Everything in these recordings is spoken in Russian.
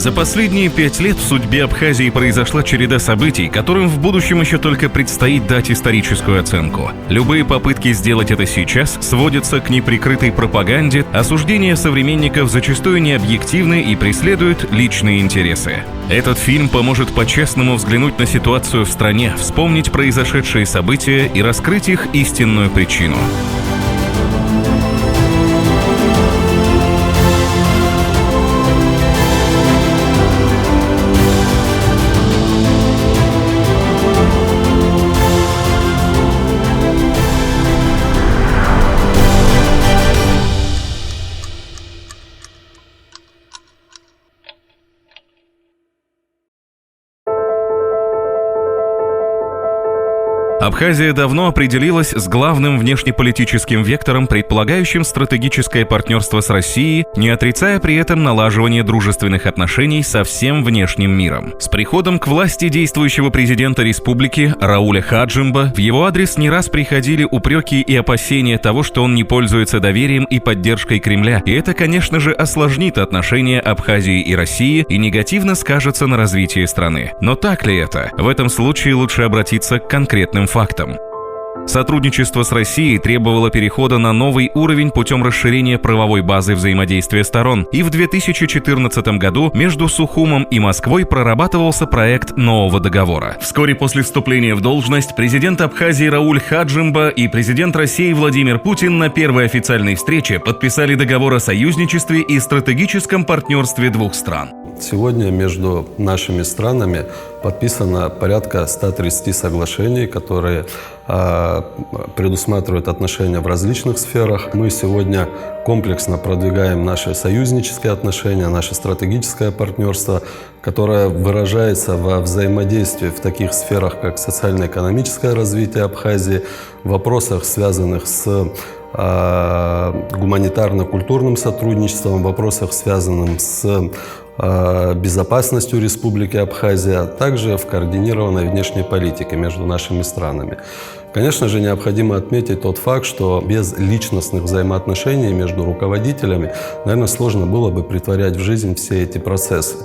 За последние 5 лет в судьбе Абхазии произошла череда событий, которым в будущем еще только предстоит дать историческую оценку. Любые попытки сделать это сейчас сводятся к неприкрытой пропаганде, осуждения современников зачастую необъективны и преследуют личные интересы. Этот фильм поможет по-честному взглянуть на ситуацию в стране, вспомнить произошедшие события и раскрыть их истинную причину. Абхазия давно определилась с главным внешнеполитическим вектором, предполагающим стратегическое партнерство с Россией, не отрицая при этом налаживание дружественных отношений со всем внешним миром. С приходом к власти действующего президента республики Рауля Хаджимба в его адрес не раз приходили упреки и опасения того, что он не пользуется доверием и поддержкой Кремля, и это, конечно же, осложнит отношения Абхазии и России и негативно скажется на развитии страны. Но так ли это? В этом случае лучше обратиться к конкретным фактам. Сотрудничество с Россией требовало перехода на новый уровень путем расширения правовой базы взаимодействия сторон, и в 2014 году между Сухумом и Москвой прорабатывался проект нового договора. Вскоре после вступления в должность президент Абхазии Рауль Хаджимба и президент России Владимир Путин на первой официальной встрече подписали договор о союзничестве и стратегическом партнерстве двух стран. Сегодня между нашими странами подписано порядка 130 соглашений, которые предусматривают отношения в различных сферах. Мы сегодня комплексно продвигаем наши союзнические отношения, наше стратегическое партнерство, которое выражается во взаимодействии в таких сферах, как социально-экономическое развитие Абхазии, в вопросах, связанных с гуманитарно-культурным сотрудничеством, в вопросах, связанных с безопасностью Республики Абхазия, а также в координированной внешней политике между нашими странами. Конечно же, необходимо отметить тот факт, что без личностных взаимоотношений между руководителями, наверное, сложно было бы претворять в жизнь все эти процессы.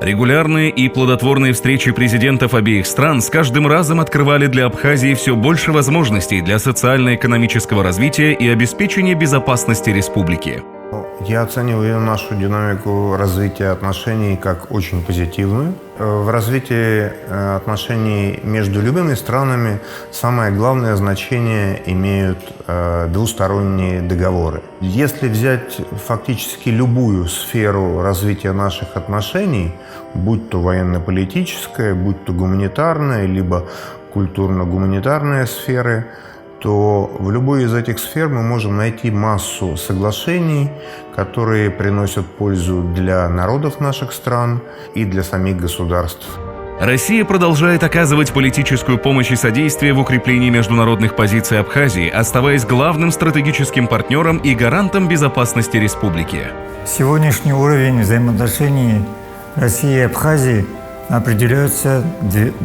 Регулярные и плодотворные встречи президентов обеих стран с каждым разом открывали для Абхазии все больше возможностей для социально-экономического развития и обеспечения безопасности республики. Я оцениваю нашу динамику развития отношений как очень позитивную. В развитии отношений между любыми странами самое главное значение имеют двусторонние договоры. Если взять фактически любую сферу развития наших отношений, будь то военно-политическая, будь то гуманитарная, либо культурно-гуманитарные сферы, то в любой из этих сфер мы можем найти массу соглашений, которые приносят пользу для народов наших стран и для самих государств. Россия продолжает оказывать политическую помощь и содействие в укреплении международных позиций Абхазии, оставаясь главным стратегическим партнером и гарантом безопасности республики. Сегодняшний уровень взаимоотношений России и Абхазии определяется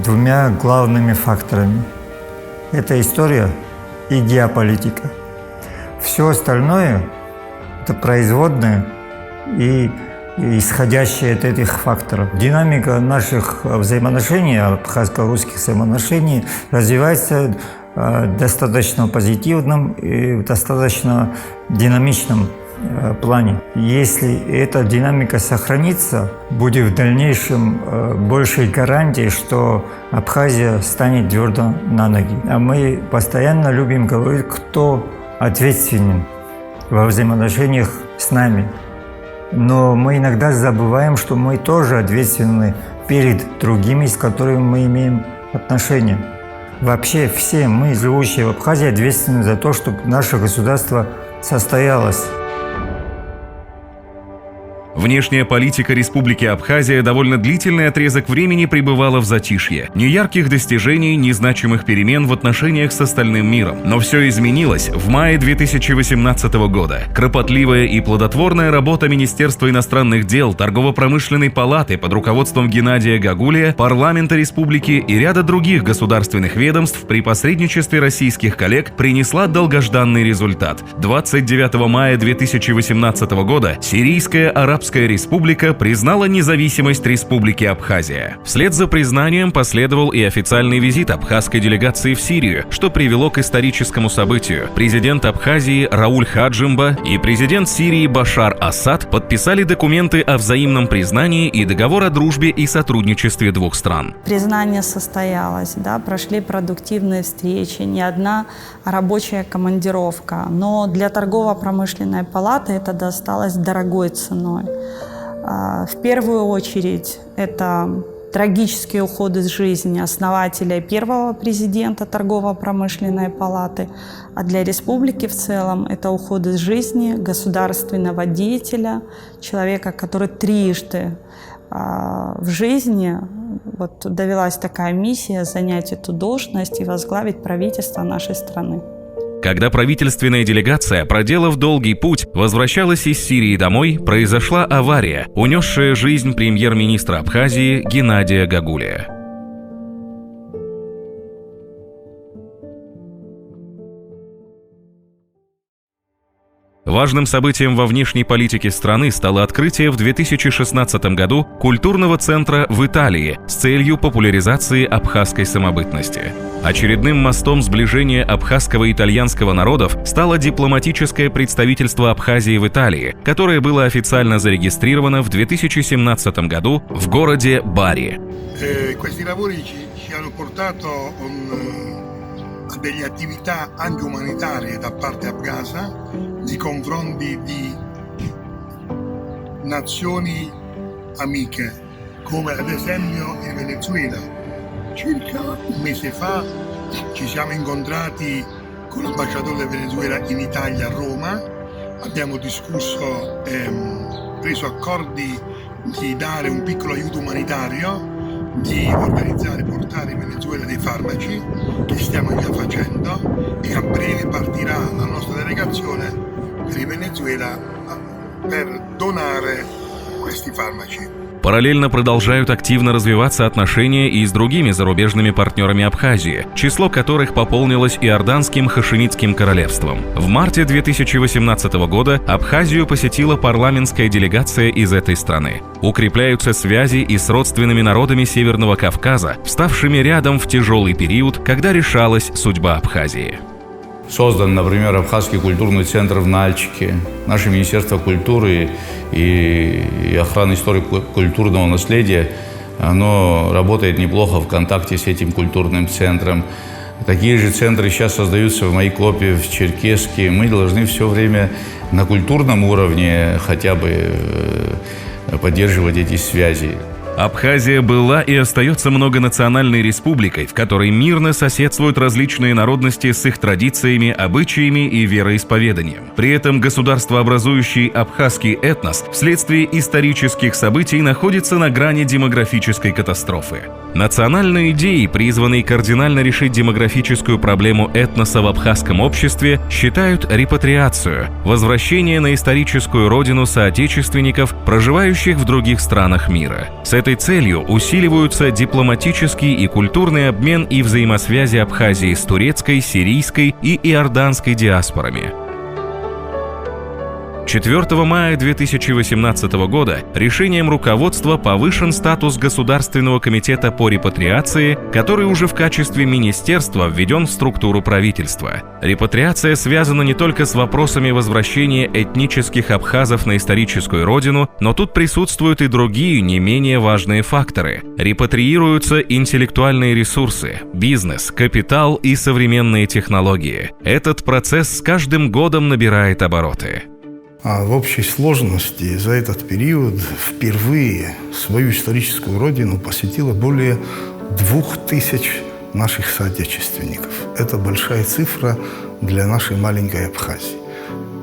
двумя главными факторами. Это история и геополитика. Все остальное – это производное и исходящее от этих факторов. Динамика наших взаимоотношений, абхазско-русских взаимоотношений, развивается в достаточно позитивном и в достаточно динамичном плане. Если эта динамика сохранится, будет в дальнейшем большей гарантией, что Абхазия станет твердо на ноги. А мы постоянно любим говорить, кто ответственен во взаимоотношениях с нами. Но мы иногда забываем, что мы тоже ответственны перед другими, с которыми мы имеем отношения. Вообще все мы, живущие в Абхазии, ответственны за то, чтобы наше государство состоялось. Внешняя политика Республики Абхазия довольно длительный отрезок времени пребывала в затишье. Ни ярких достижений, ни значимых перемен в отношениях с остальным миром. Но все изменилось в мае 2018 года. Кропотливая и плодотворная работа Министерства иностранных дел, Торгово-промышленной палаты под руководством Геннадия Гагулия, парламента республики и ряда других государственных ведомств при посредничестве российских коллег принесла долгожданный результат. 29 мая 2018 года сирийская арабская Сербская республика признала независимость Республики Абхазия. Вслед за признанием последовал и официальный визит абхазской делегации в Сирию, что привело к историческому событию. Президент Абхазии Рауль Хаджимба и президент Сирии Башар Асад подписали документы о взаимном признании и договор о дружбе и сотрудничестве двух стран. Признание состоялось, да, прошли продуктивные встречи, не одна рабочая командировка, но для торгово-промышленной палаты это досталось дорогой ценой. В первую очередь это трагический уход из жизни основателя и первого президента торгово-промышленной палаты, а для республики в целом это уход из жизни государственного деятеля, человека, который трижды в жизни довелась такая миссия занять эту должность и возглавить правительство нашей страны. Когда правительственная делегация, проделав долгий путь, возвращалась из Сирии домой, произошла авария, унесшая жизнь премьер-министра Абхазии Геннадия Гагулия. Важным событием во внешней политике страны стало открытие в 2016 году культурного центра в Италии с целью популяризации абхазской самобытности. Очередным мостом сближения абхазского и итальянского народов стало дипломатическое представительство Абхазии в Италии, которое было официально зарегистрировано в 2017 году в городе Бари. Delle attività anche umanitarie da parte afghana nei confronti di nazioni amiche, come ad esempio il Venezuela. Circa un mese fa ci siamo incontrati con l'ambasciatore del Venezuela in Italia a Roma, abbiamo discusso e preso accordi di dare un piccolo aiuto umanitario, di organizzare e portare in Venezuela dei farmaci che stiamo già facendo e a breve partirà la nostra delegazione per il Venezuela per donare questi farmaci. Параллельно продолжают активно развиваться отношения и с другими зарубежными партнерами Абхазии, число которых пополнилось Иорданским хашимитским королевством. В марте 2018 года Абхазию посетила парламентская делегация из этой страны. Укрепляются связи и с родственными народами Северного Кавказа, вставшими рядом в тяжелый период, когда решалась судьба Абхазии. Создан, например, Абхазский культурный центр в Нальчике. Наше Министерство культуры и охраны историко-культурного наследия, оно работает неплохо в контакте с этим культурным центром. Такие же центры сейчас создаются в Майкопе, в Черкесске. Мы должны все время на культурном уровне хотя бы поддерживать эти связи. Абхазия была и остается многонациональной республикой, в которой мирно соседствуют различные народности с их традициями, обычаями и вероисповеданием. При этом государствообразующий абхазский этнос вследствие исторических событий находится на грани демографической катастрофы. Национальной идеей, призванной кардинально решить демографическую проблему этноса в абхазском обществе, считают репатриацию – возвращение на историческую родину соотечественников, проживающих в других странах мира. С этой целью усиливаются дипломатический и культурный обмен и взаимосвязи Абхазии с турецкой, сирийской и иорданской диаспорами. 4 мая 2018 года решением руководства повышен статус Государственного комитета по репатриации, который уже в качестве министерства введен в структуру правительства. Репатриация связана не только с вопросами возвращения этнических абхазов на историческую родину, но тут присутствуют и другие не менее важные факторы. Репатриируются интеллектуальные ресурсы, бизнес, капитал и современные технологии. Этот процесс с каждым годом набирает обороты. А в общей сложности за этот период впервые свою историческую родину посетило более 2000 наших соотечественников. Это большая цифра для нашей маленькой Абхазии.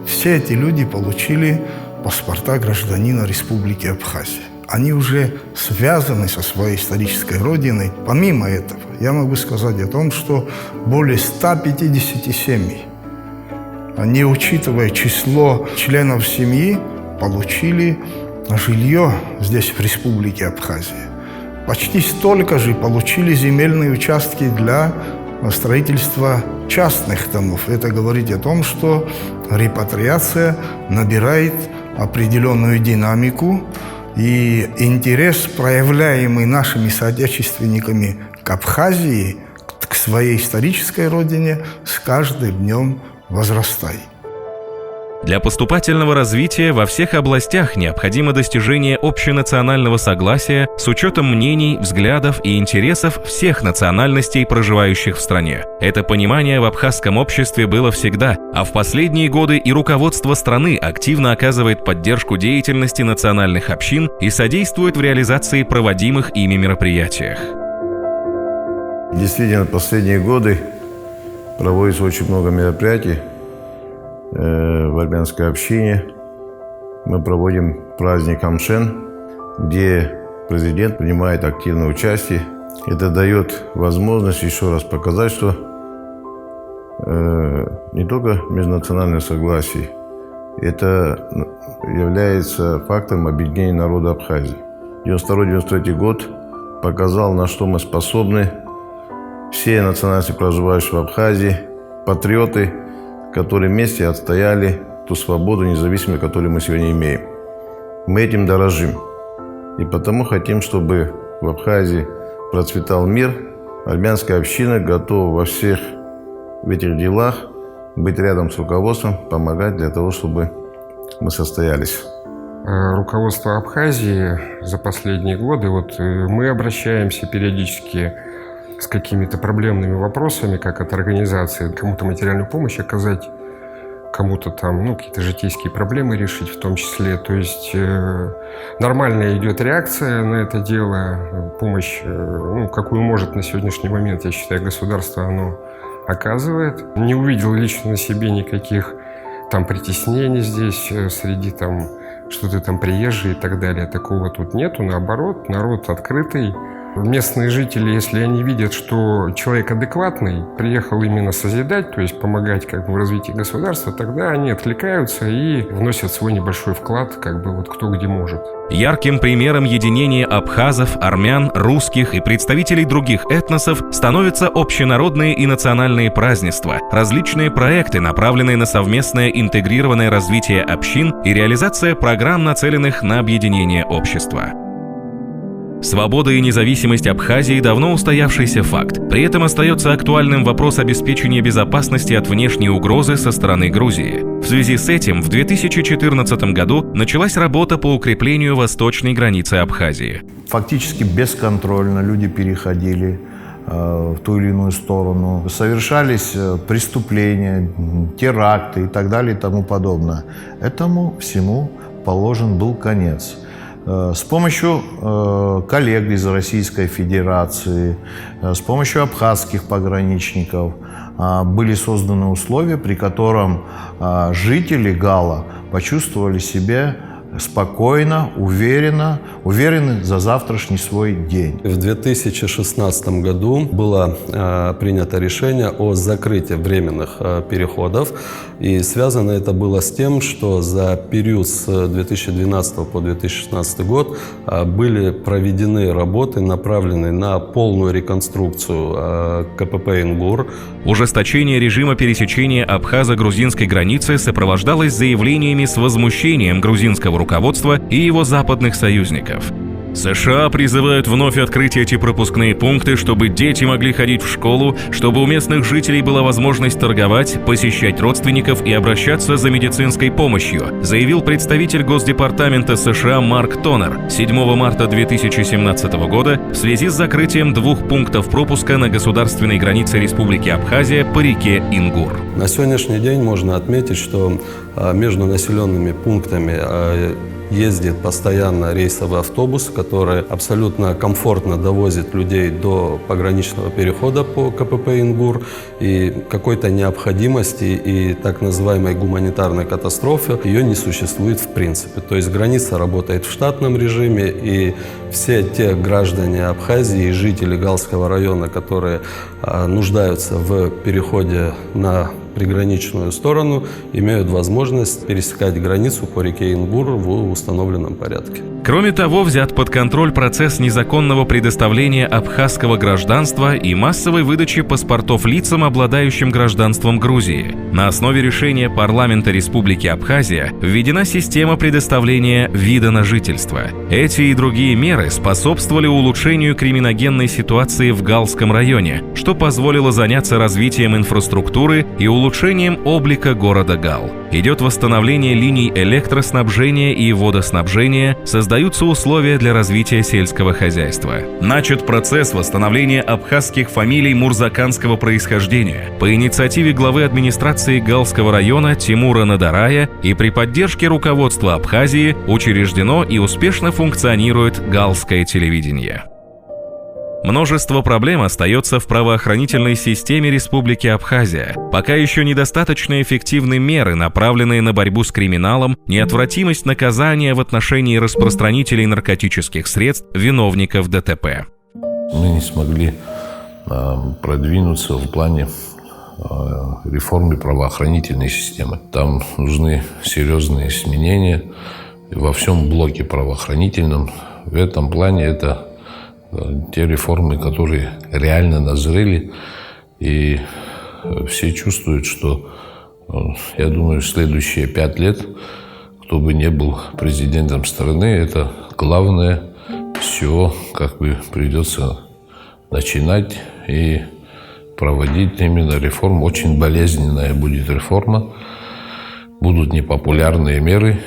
Все эти люди получили паспорта гражданина Республики Абхазия. Они уже связаны со своей исторической родиной. Помимо этого, я могу сказать о том, что более 150 семей, не учитывая число членов семьи, получили жилье здесь, в Республике Абхазия. Почти столько же получили земельные участки для строительства частных домов. Это говорит о том, что репатриация набирает определенную динамику, и интерес, проявляемый нашими соотечественниками к Абхазии, к своей исторической родине, с каждым днем возрастает. Для поступательного развития во всех областях необходимо достижение общенационального согласия с учетом мнений, взглядов и интересов всех национальностей, проживающих в стране. Это понимание в абхазском обществе было всегда, а в последние годы и руководство страны активно оказывает поддержку деятельности национальных общин и содействует в реализации проводимых ими мероприятиях. Действительно, в последние годы проводится очень много мероприятий в армянской общине. Мы проводим праздник Амшен, где президент принимает активное участие. Это дает возможность еще раз показать, что не только межнациональное согласие, это является фактором объединения народа Абхазии. 1992-1993 год показал, на что мы способны. Все национальности, проживающие в Абхазии, патриоты, которые вместе отстояли ту свободу, независимость, которую мы сегодня имеем. Мы этим дорожим. И потому хотим, чтобы в Абхазии процветал мир. Армянская община готова во всех этих делах быть рядом с руководством, помогать для того, чтобы мы состоялись. Руководство Абхазии за последние годы, мы обращаемся периодически с какими-то проблемными вопросами, как от организации, кому-то материальную помощь оказать, кому-то там, какие-то житейские проблемы решить в том числе. То есть нормальная идет реакция на это дело, помощь, какую может на сегодняшний момент, я считаю, государство оно оказывает. Не увидел лично на себе никаких там притеснений здесь, среди там, что ты там приезжий и так далее. Такого тут нету, наоборот, народ открытый. Местные жители, если они видят, что человек адекватный, приехал именно созидать, то есть помогать в развитии государства, тогда они откликаются и вносят свой небольшой вклад, кто где может. Ярким примером единения абхазов, армян, русских и представителей других этносов становятся общенародные и национальные празднества, различные проекты, направленные на совместное интегрированное развитие общин и реализация программ, нацеленных на объединение общества. Свобода и независимость Абхазии давно устоявшийся факт. При этом остается актуальным вопрос обеспечения безопасности от внешней угрозы со стороны Грузии. В связи с этим в 2014 году началась работа по укреплению восточной границы Абхазии. Фактически бесконтрольно люди переходили в ту или иную сторону. Совершались преступления, теракты и так далее и тому подобное. Этому всему положен был конец. С помощью коллег из Российской Федерации, с помощью абхазских пограничников были созданы условия, при котором жители Гала почувствовали себя спокойно, уверены за завтрашний свой день. В 2016 году было принято решение о закрытии временных переходов. И связано это было с тем, что за период с 2012 по 2016 год были проведены работы, направленные на полную реконструкцию КПП «Ингур». Ужесточение режима пересечения абхазо-грузинской границы сопровождалось заявлениями с возмущением грузинского руководства и его западных союзников. США призывают вновь открыть эти пропускные пункты, чтобы дети могли ходить в школу, чтобы у местных жителей была возможность торговать, посещать родственников и обращаться за медицинской помощью, заявил представитель Госдепартамента США Марк Тонер 7 марта 2017 года в связи с закрытием 2 пунктов пропуска на государственной границе Республики Абхазия по реке Ингур. На сегодняшний день можно отметить, что между населенными пунктами ездит постоянно рейсовый автобус, который абсолютно комфортно довозит людей до пограничного перехода по КПП «Ингур». И какой-то необходимости и так называемой гуманитарной катастрофы ее не существует в принципе. То есть граница работает в штатном режиме, и все те граждане Абхазии и жители Галского района, которые нуждаются в переходе на приграничную сторону, имеют возможность пересекать границу по реке Ингур в установленном порядке. Кроме того, взят под контроль процесс незаконного предоставления абхазского гражданства и массовой выдачи паспортов лицам, обладающим гражданством Грузии. На основе решения парламента Республики Абхазия введена система предоставления вида на жительство. Эти и другие меры способствовали улучшению криминогенной ситуации в Галском районе, что позволило заняться развитием инфраструктуры и улучшением облика города Гал. Идет восстановление линий электроснабжения и водоснабжения, создаются условия для развития сельского хозяйства. Начат процесс восстановления абхазских фамилий мурзаканского происхождения. По инициативе главы администрации Галского района Тимура Надарая и при поддержке руководства Абхазии учреждено и успешно функционирует Галское телевидение. Множество проблем остается в правоохранительной системе Республики Абхазия. Пока еще недостаточно эффективны меры, направленные на борьбу с криминалом, неотвратимость наказания в отношении распространителей наркотических средств, виновников ДТП. Мы не смогли продвинуться в плане реформы правоохранительной системы. Там нужны серьезные изменения во всем блоке правоохранительном. В этом плане это те реформы, которые реально назрели, и все чувствуют, что, я думаю, в следующие 5 лет, кто бы ни был президентом страны, это главное все, как бы придется начинать и проводить именно реформу. Очень болезненная будет реформа, будут непопулярные меры,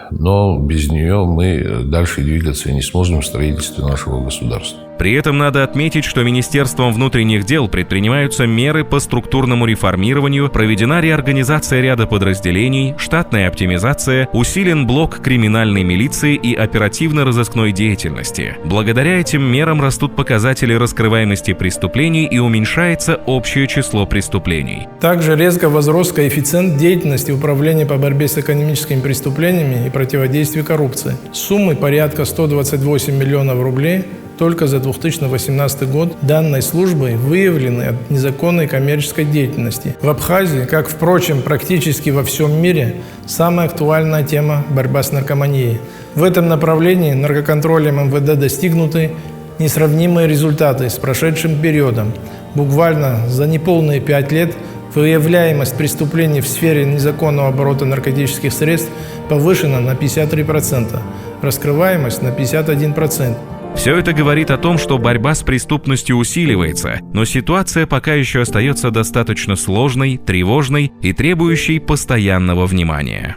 но без нее мы дальше двигаться не сможем в строительстве нашего государства. При этом надо отметить, что Министерством внутренних дел предпринимаются меры по структурному реформированию, проведена реорганизация ряда подразделений, штатная оптимизация, усилен блок криминальной милиции и оперативно-розыскной деятельности. Благодаря этим мерам растут показатели раскрываемости преступлений и уменьшается общее число преступлений. Также резко возрос коэффициент деятельности Управления по борьбе с экономическими преступлениями и противодействию коррупции. Суммой порядка 128 миллионов рублей только за 2018 год данной службой выявлены от незаконной коммерческой деятельности. В Абхазии, как, впрочем, практически во всем мире, самая актуальная тема – борьба с наркоманией. В этом направлении наркоконтролем МВД достигнуты несравнимые результаты с прошедшим периодом. Буквально за неполные 5 лет выявляемость преступлений в сфере незаконного оборота наркотических средств повышена на 53%, раскрываемость на 51%. Все это говорит о том, что борьба с преступностью усиливается, но ситуация пока еще остается достаточно сложной, тревожной и требующей постоянного внимания.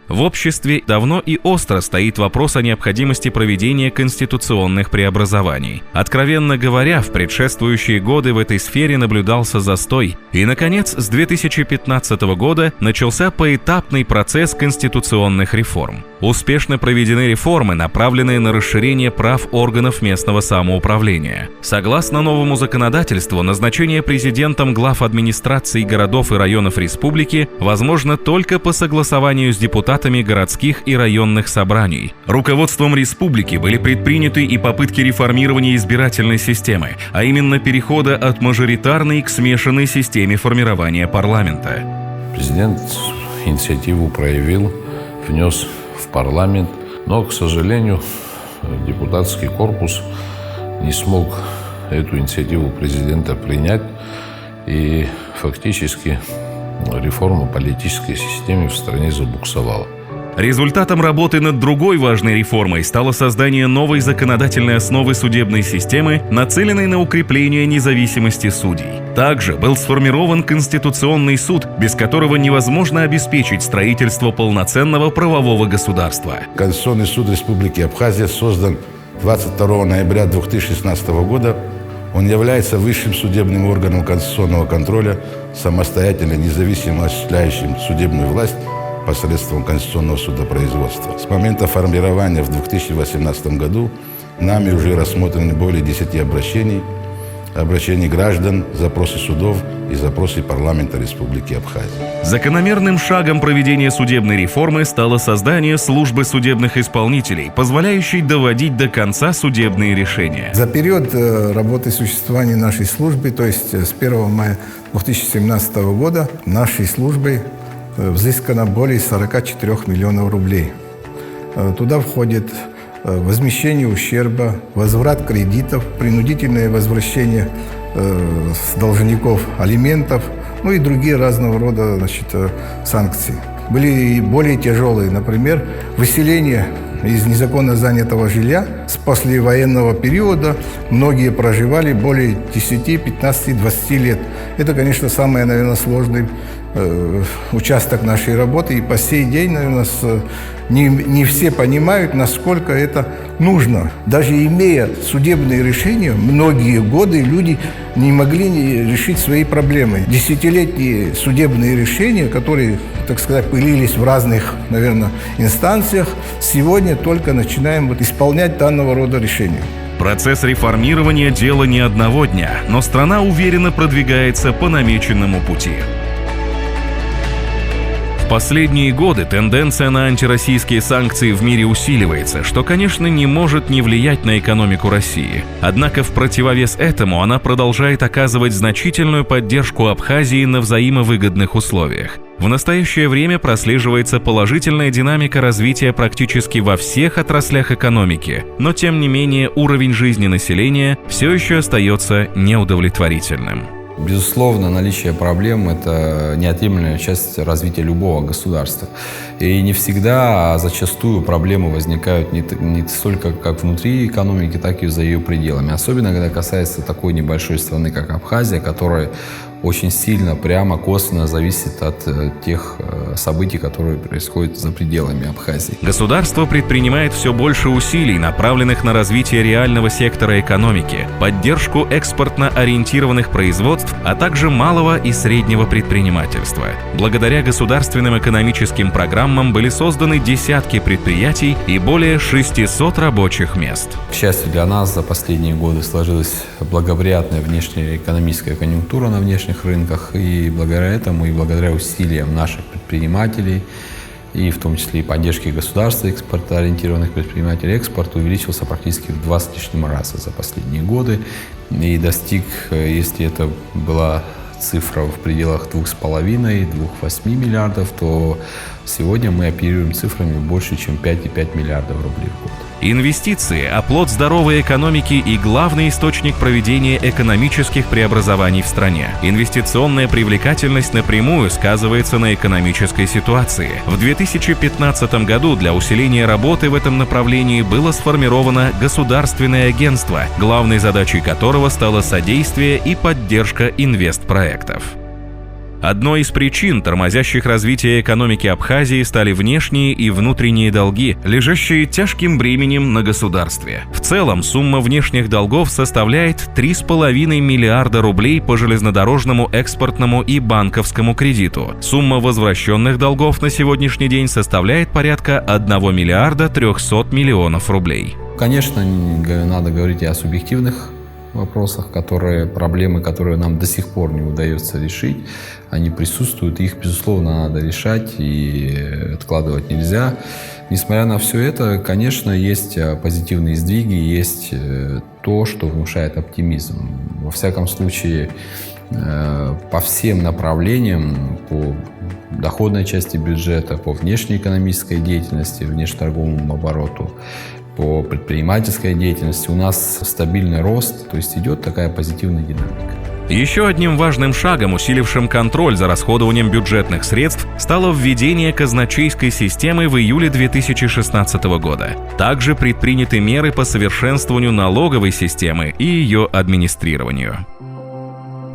В обществе давно и остро стоит вопрос о необходимости проведения конституционных преобразований. Откровенно говоря, в предшествующие годы в этой сфере наблюдался застой. И, наконец, с 2015 года начался поэтапный процесс конституционных реформ. Успешно проведены реформы, направленные на расширение прав органов местного самоуправления. Согласно новому законодательству, назначение президентом глав администраций городов и районов республики возможно только по согласованию с депутатами городских и районных собраний. Руководством республики были предприняты и попытки реформирования избирательной системы, а именно перехода от мажоритарной к смешанной системе формирования парламента. Президент инициативу проявил, внес в парламент, но, к сожалению, депутатский корпус не смог эту инициативу президента принять, и фактически реформа политической системы в стране забуксовала. Результатом работы над другой важной реформой стало создание новой законодательной основы судебной системы, нацеленной на укрепление независимости судей. Также был сформирован Конституционный суд, без которого невозможно обеспечить строительство полноценного правового государства. Конституционный суд Республики Абхазия создан 22 ноября 2016 года. Он является высшим судебным органом конституционного контроля, самостоятельно независимо осуществляющим судебную власть посредством конституционного судопроизводства. С момента формирования в 2018 году нами уже рассмотрены более 10 обращений обращений граждан, запросы судов и запросы парламента Республики Абхазия. Закономерным шагом проведения судебной реформы стало создание службы судебных исполнителей, позволяющей доводить до конца судебные решения. За период работы и существования нашей службы, то есть с 1 мая 2017 года, нашей службой взыскано более 44 миллионов рублей. Туда входит возмещение ущерба, возврат кредитов, принудительное возвращение с должников алиментов, ну и другие разного рода, санкции. Были и более тяжелые, например, выселение из незаконно занятого жилья с послевоенного периода. Многие проживали более 10, 15, 20 лет. Это, конечно, самый, наверное, сложный участок нашей работы. И по сей день, наверное, не все понимают, насколько это нужно. Даже имея судебные решения, многие годы люди не могли решить свои проблемы. Десятилетние судебные решения, которые, так сказать, пылились в разных, наверное, инстанциях, сегодня только начинаем исполнять данного рода решения. Процесс реформирования – дело не одного дня, но страна уверенно продвигается по намеченному пути. В последние годы тенденция на антироссийские санкции в мире усиливается, что, конечно, не может не влиять на экономику России. Однако в противовес этому она продолжает оказывать значительную поддержку Абхазии на взаимовыгодных условиях. В настоящее время прослеживается положительная динамика развития практически во всех отраслях экономики, но тем не менее уровень жизни населения все еще остается неудовлетворительным. Безусловно, наличие проблем – это неотъемлемая часть развития любого государства. И не всегда, а зачастую проблемы возникают не столько как внутри экономики, так и за ее пределами. Особенно, когда касается такой небольшой страны, как Абхазия, которая очень сильно, прямо, косвенно зависит от тех событий, которые происходят за пределами Абхазии. Государство предпринимает все больше усилий, направленных на развитие реального сектора экономики, поддержку экспортно-ориентированных производств, а также малого и среднего предпринимательства. Благодаря государственным экономическим программам были созданы десятки предприятий и более 600 рабочих мест. К счастью для нас, за последние годы сложилась благоприятная внешняя экономическая конъюнктура на внешних рынках, и благодаря этому, и благодаря усилиям наших предпринимателей, и в том числе и поддержке государства, экспортоориентированных предпринимателей, экспорт увеличился практически в 20 с лишним раза за последние годы и достиг, если это была цифра в пределах 2,5-2,8 миллиардов, то сегодня мы оперируем цифрами больше, чем 5,5 миллиардов рублей в год. Инвестиции – оплот здоровой экономики и главный источник проведения экономических преобразований в стране. Инвестиционная привлекательность напрямую сказывается на экономической ситуации. В 2015 году для усиления работы в этом направлении было сформировано государственное агентство, главной задачей которого стало содействие и поддержка инвестпроектов. Одной из причин, тормозящих развитие экономики Абхазии, стали внешние и внутренние долги, лежащие тяжким бременем на государстве. В целом, сумма внешних долгов составляет 3,5 миллиарда рублей по железнодорожному, экспортному и банковскому кредиту. Сумма возвращенных долгов на сегодняшний день составляет порядка 1 миллиарда 300 миллионов рублей. Конечно, надо говорить и о субъективных вопросах, проблемы, которые нам до сих пор не удается решить, они присутствуют, их, безусловно, надо решать и откладывать нельзя. Несмотря на все это, конечно, есть позитивные сдвиги, есть то, что внушает оптимизм. Во всяком случае, по всем направлениям, по доходной части бюджета, по внешнеэкономической деятельности, внешнеторговому обороту, по предпринимательской деятельности у нас стабильный рост, то есть идет такая позитивная динамика. Еще одним важным шагом, усилившим контроль за расходованием бюджетных средств, стало введение казначейской системы в июле 2016 года. Также предприняты меры по совершенствованию налоговой системы и ее администрированию.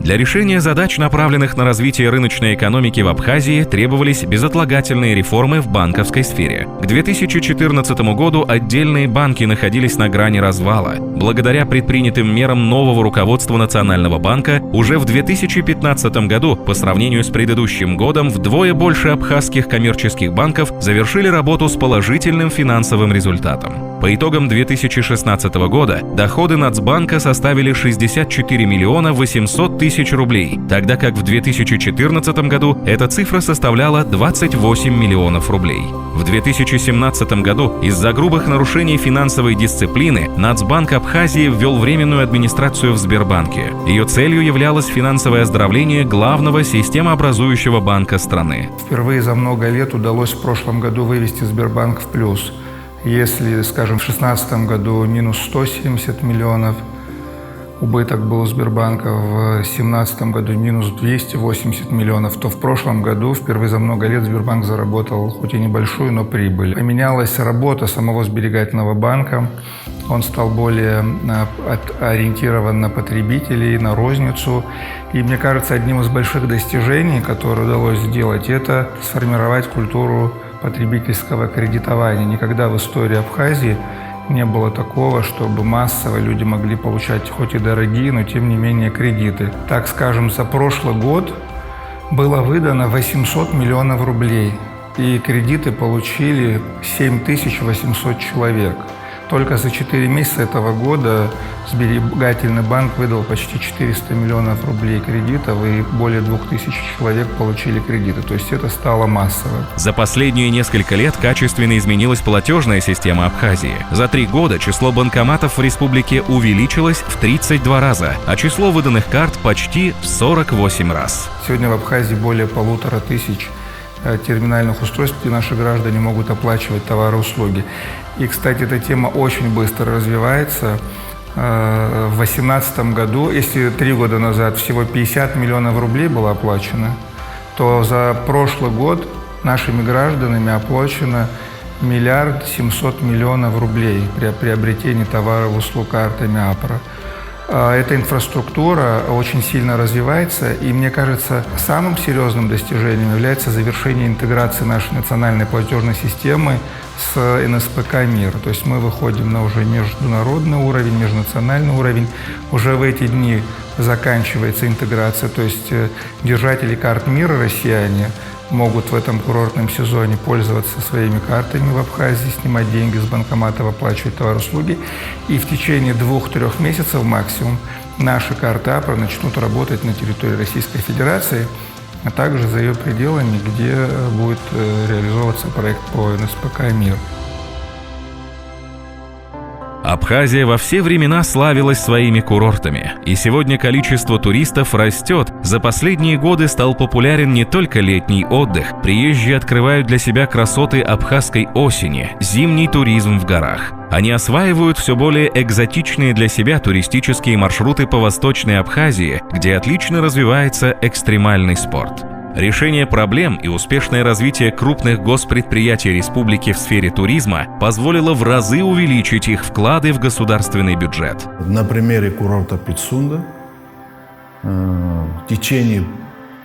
Для решения задач, направленных на развитие рыночной экономики в Абхазии, требовались безотлагательные реформы в банковской сфере. К 2014 году отдельные банки находились на грани развала. Благодаря предпринятым мерам нового руководства Национального банка, уже в 2015 году, по сравнению с предыдущим годом, вдвое больше абхазских коммерческих банков завершили работу с положительным финансовым результатом. По итогам 2016 года доходы Нацбанка составили 64 миллиона 800 тысяч рублей, тогда как в 2014 году эта цифра составляла 28 миллионов рублей. В 2017 году из-за грубых нарушений финансовой дисциплины Нацбанк Абхазии ввел временную администрацию в Сбербанке. Ее целью являлось финансовое оздоровление главного системообразующего банка страны. Впервые за много лет удалось в прошлом году вывести Сбербанк в плюс. Если, скажем, в 2016 году минус 170 миллионов убыток был у Сбербанка, в 2017 году минус 280 миллионов, то в прошлом году впервые за много лет Сбербанк заработал хоть и небольшую, но прибыль. Поменялась работа самого сберегательного банка. Он стал более ориентирован на потребителей, на розницу. И мне кажется, одним из больших достижений, которое удалось сделать, это сформировать культуру потребительского кредитования. Никогда в истории Абхазии не было такого, чтобы массово люди могли получать хоть и дорогие, но тем не менее кредиты. Так скажем, за прошлый год было выдано 800 миллионов рублей, и кредиты получили 7800 человек. Только за 4 месяца этого года Сберегательный банк выдал почти 400 миллионов рублей кредитов, и более 2000 человек получили кредиты. То есть это стало массово. За последние несколько лет качественно изменилась платежная система Абхазии. За 3 года число банкоматов в республике увеличилось в 32 раза, а число выданных карт почти в 48 раз. Сегодня в Абхазии более 1500 терминальных устройств, где наши граждане могут оплачивать товары и услуги. И, кстати, эта тема очень быстро развивается. В 2018 году, если 3 года назад всего 50 миллионов рублей было оплачено, то за прошлый год нашими гражданами оплачено 1 700 000 000 рублей при приобретении товаров и услуг картами АПРА. Эта инфраструктура очень сильно развивается, и мне кажется, самым серьезным достижением является завершение интеграции нашей национальной платежной системы с НСПК «Мир». То есть мы выходим на уже международный уровень, межнациональный уровень. Уже в эти дни заканчивается интеграция, то есть держатели карт «Мира», россияне, могут в этом курортном сезоне пользоваться своими картами в Абхазии, снимать деньги с банкоматов, оплачивать товары и услуги. И в течение 2-3 месяцев максимум наши карты АПРА начнут работать на территории Российской Федерации, а также за ее пределами, где будет реализовываться проект по НСПК «Мир». Абхазия во все времена славилась своими курортами, и сегодня количество туристов растет. За последние годы стал популярен не только летний отдых. Приезжие открывают для себя красоты абхазской осени, зимний туризм в горах. Они осваивают все более экзотичные для себя туристические маршруты по Восточной Абхазии, где отлично развивается экстремальный спорт. Решение проблем и успешное развитие крупных госпредприятий республики в сфере туризма позволило в разы увеличить их вклады в государственный бюджет. На примере курорта Пицунда в течение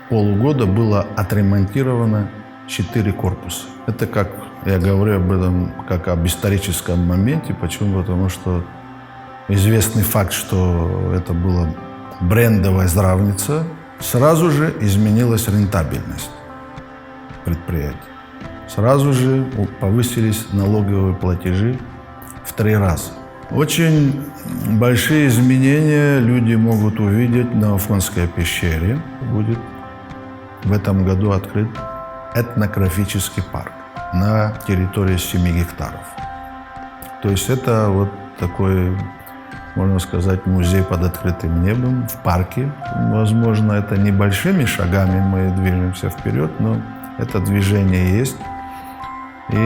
полугода было отремонтировано 4 корпуса. Это, как я говорю об этом, как об историческом моменте. Почему? Потому что известный факт, что это была брендовая здравница. Сразу же изменилась рентабельность предприятия. Сразу же повысились налоговые платежи в 3 раза. Очень большие изменения люди могут увидеть на Афонской пещере. Будет в этом году открыт этнографический парк на территории 7 гектаров. То есть это вот такой, можно сказать, музей под открытым небом в парке. Возможно, это небольшими шагами мы движемся вперед, но это движение есть. И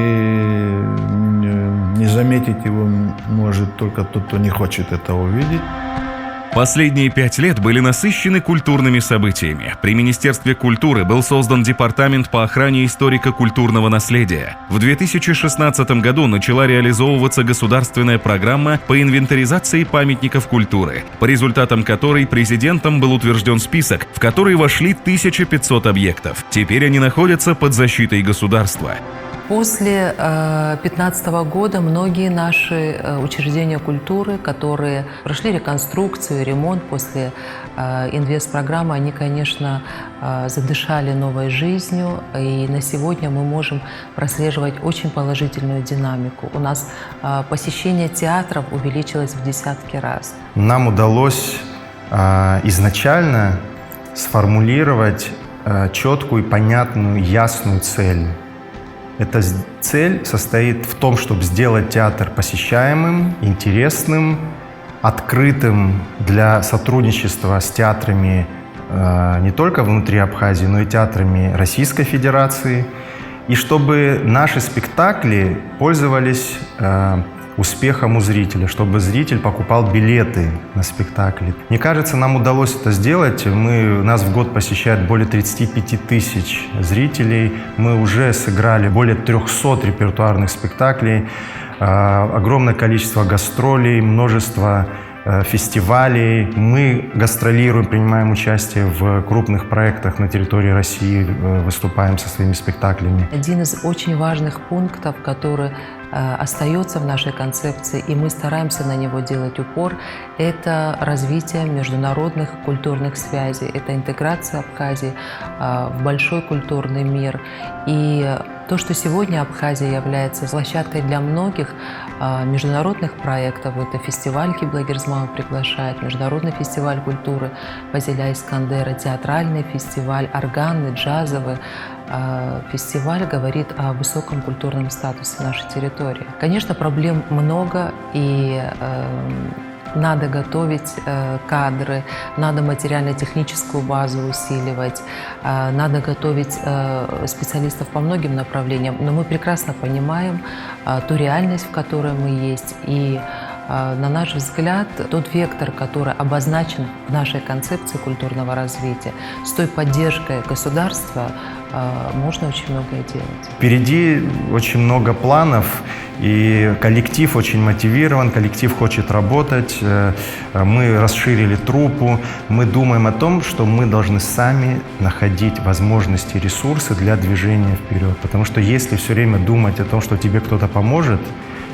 не заметить его может только тот, кто не хочет этого видеть. Последние 5 лет были насыщены культурными событиями. При Министерстве культуры был создан Департамент по охране историко-культурного наследия. В 2016 году начала реализовываться государственная программа по инвентаризации памятников культуры, по результатам которой президентом был утвержден список, в который вошли 1500 объектов. Теперь они находятся под защитой государства. После 2015 года многие наши учреждения культуры, которые прошли реконструкцию, ремонт после инвестпрограммы, они, конечно, задышали новой жизнью. И на сегодня мы можем прослеживать очень положительную динамику. У нас посещение театров увеличилось в десятки раз. Нам удалось изначально сформулировать четкую, понятную, ясную цель. Эта цель состоит в том, чтобы сделать театр посещаемым, интересным, открытым для сотрудничества с театрами не только внутри Абхазии, но и театрами Российской Федерации. И чтобы наши спектакли пользовались успехом у зрителя, чтобы зритель покупал билеты на спектакли. Мне кажется, нам удалось это сделать. Нас в год посещает более 35 тысяч зрителей. Мы уже сыграли более 300 репертуарных спектаклей, огромное количество гастролей, множество фестивалей. Мы гастролируем, принимаем участие в крупных проектах на территории России, выступаем со своими спектаклями. Один из очень важных пунктов, который остается в нашей концепции, и мы стараемся на него делать упор, это развитие международных культурных связей, это интеграция Абхазии в большой культурный мир. И то, что сегодня Абхазия является площадкой для многих международных проектов, это фестиваль Кибла-Герзман приглашает, международный фестиваль культуры Фазиля Искандера, театральный фестиваль, органный, джазовый фестиваль говорит о высоком культурном статусе нашей территории. Конечно, проблем много, и надо готовить кадры, надо материально-техническую базу усиливать, надо готовить специалистов по многим направлениям, но мы прекрасно понимаем ту реальность, в которой мы есть, и на наш взгляд, тот вектор, который обозначен в нашей концепции культурного развития, с той поддержкой государства можно очень многое делать. Впереди очень много планов, и коллектив очень мотивирован, коллектив хочет работать. Мы расширили труппу, мы думаем о том, что мы должны сами находить возможности и ресурсы для движения вперед. Потому что если все время думать о том, что тебе кто-то поможет,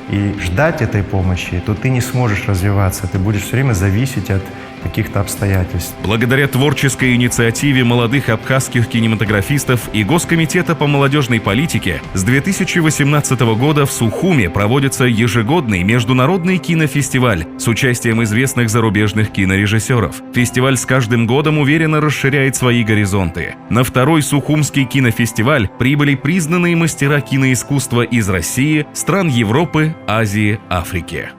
и ждать этой помощи, то ты не сможешь развиваться, ты будешь все время зависеть от каких-то обстоятельств. Благодаря творческой инициативе молодых абхазских кинематографистов и Госкомитета по молодежной политике с 2018 года в Сухуме проводится ежегодный международный кинофестиваль с участием известных зарубежных кинорежиссеров. Фестиваль с каждым годом уверенно расширяет свои горизонты. На второй Сухумский кинофестиваль прибыли признанные мастера киноискусства из России, стран Европы, Азии, Африки.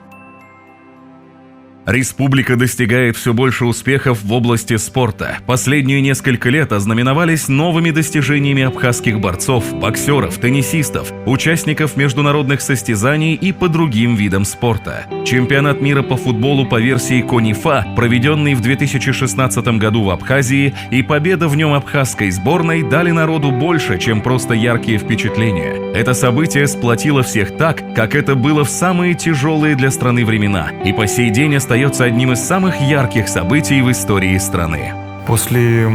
Республика достигает все больше успехов в области спорта. Последние несколько лет ознаменовались новыми достижениями абхазских борцов, боксеров, теннисистов, участников международных состязаний и по другим видам спорта. Чемпионат мира по футболу по версии КОНИФА, проведенный в 2016 году в Абхазии, и победа в нем абхазской сборной дали народу больше, чем просто яркие впечатления. Это событие сплотило всех так, как это было в самые тяжелые для страны времена, и по сей день остается одним из самых ярких событий в истории страны. После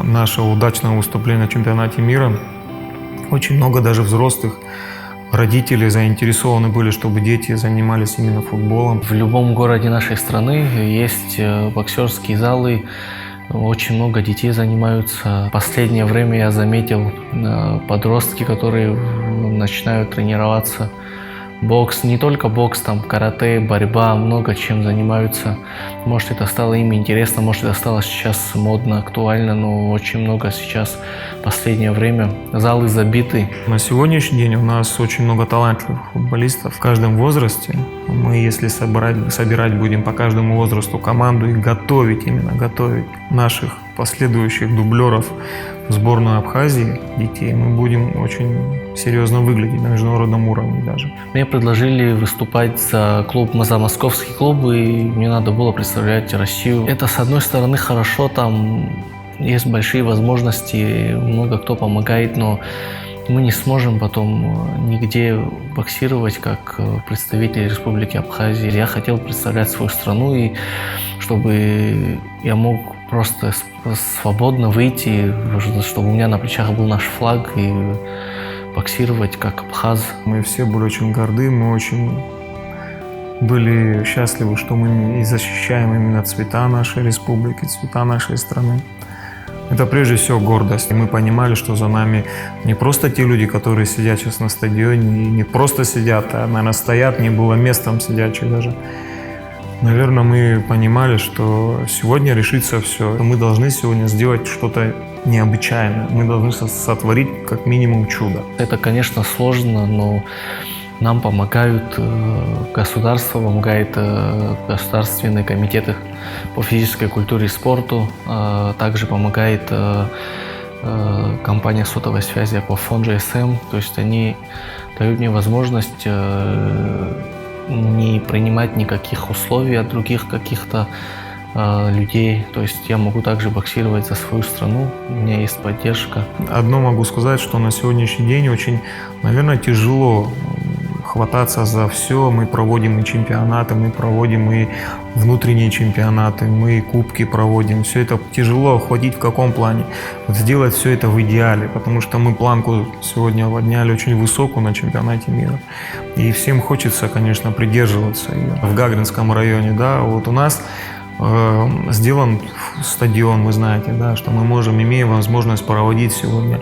нашего удачного выступления на чемпионате мира очень много даже взрослых родителей заинтересованы были, чтобы дети занимались именно футболом. В любом городе нашей страны есть боксерские залы, очень много детей занимаются. В последнее время я заметил подростки, которые начинают тренироваться. Бокс, не только бокс, там карате, борьба, много чем занимаются. Может, это стало им интересно, может, это стало сейчас модно, актуально, но очень много сейчас, в последнее время, залы забиты. На сегодняшний день у нас очень много талантливых футболистов в каждом возрасте. Мы, если собирать будем по каждому возрасту команду и готовить наших последующих дублеров в сборную Абхазии детей, мы будем очень серьезно выглядеть на международном уровне даже. Мне предложили выступать за московский клуб, и мне надо было представлять Россию. Это, с одной стороны, хорошо, там есть большие возможности, много кто помогает, но мы не сможем потом нигде боксировать как представители Республики Абхазия. Я хотел представлять свою страну, и чтобы я мог просто свободно выйти, чтобы у меня на плечах был наш флаг и боксировать как абхаз. Мы все были очень горды, мы очень были счастливы, что мы и защищаем именно цвета нашей республики, цвета нашей страны. Это прежде всего гордость. И мы понимали, что за нами не просто те люди, которые сидят сейчас на стадионе, и не просто сидят, а, наверное, стоят, не было мест там сидячих даже. Наверное, мы понимали, что сегодня решится все. Мы должны сегодня сделать что-то необычайное. Мы должны сотворить как минимум чудо. Это, конечно, сложно, но нам помогают государство, помогают государственные комитеты по физической культуре и спорту. Также помогает компания сотовой связи Aquafon GSM. То есть они дают мне возможность не принимать никаких условий от других каких-то людей. То есть я могу также боксировать за свою страну, у меня есть поддержка. Одно могу сказать, что на сегодняшний день очень, наверное, тяжело хвататься за все. Мы проводим и чемпионаты, мы проводим и внутренние чемпионаты, мы и кубки проводим. Все это тяжело охватить в каком плане? Вот сделать все это в идеале, потому что мы планку сегодня подняли очень высокую на чемпионате мира. И всем хочется, конечно, придерживаться ее. В Гагаринском районе, да, вот у нас сделан стадион, вы знаете, да, что мы имеем возможность проводить сегодня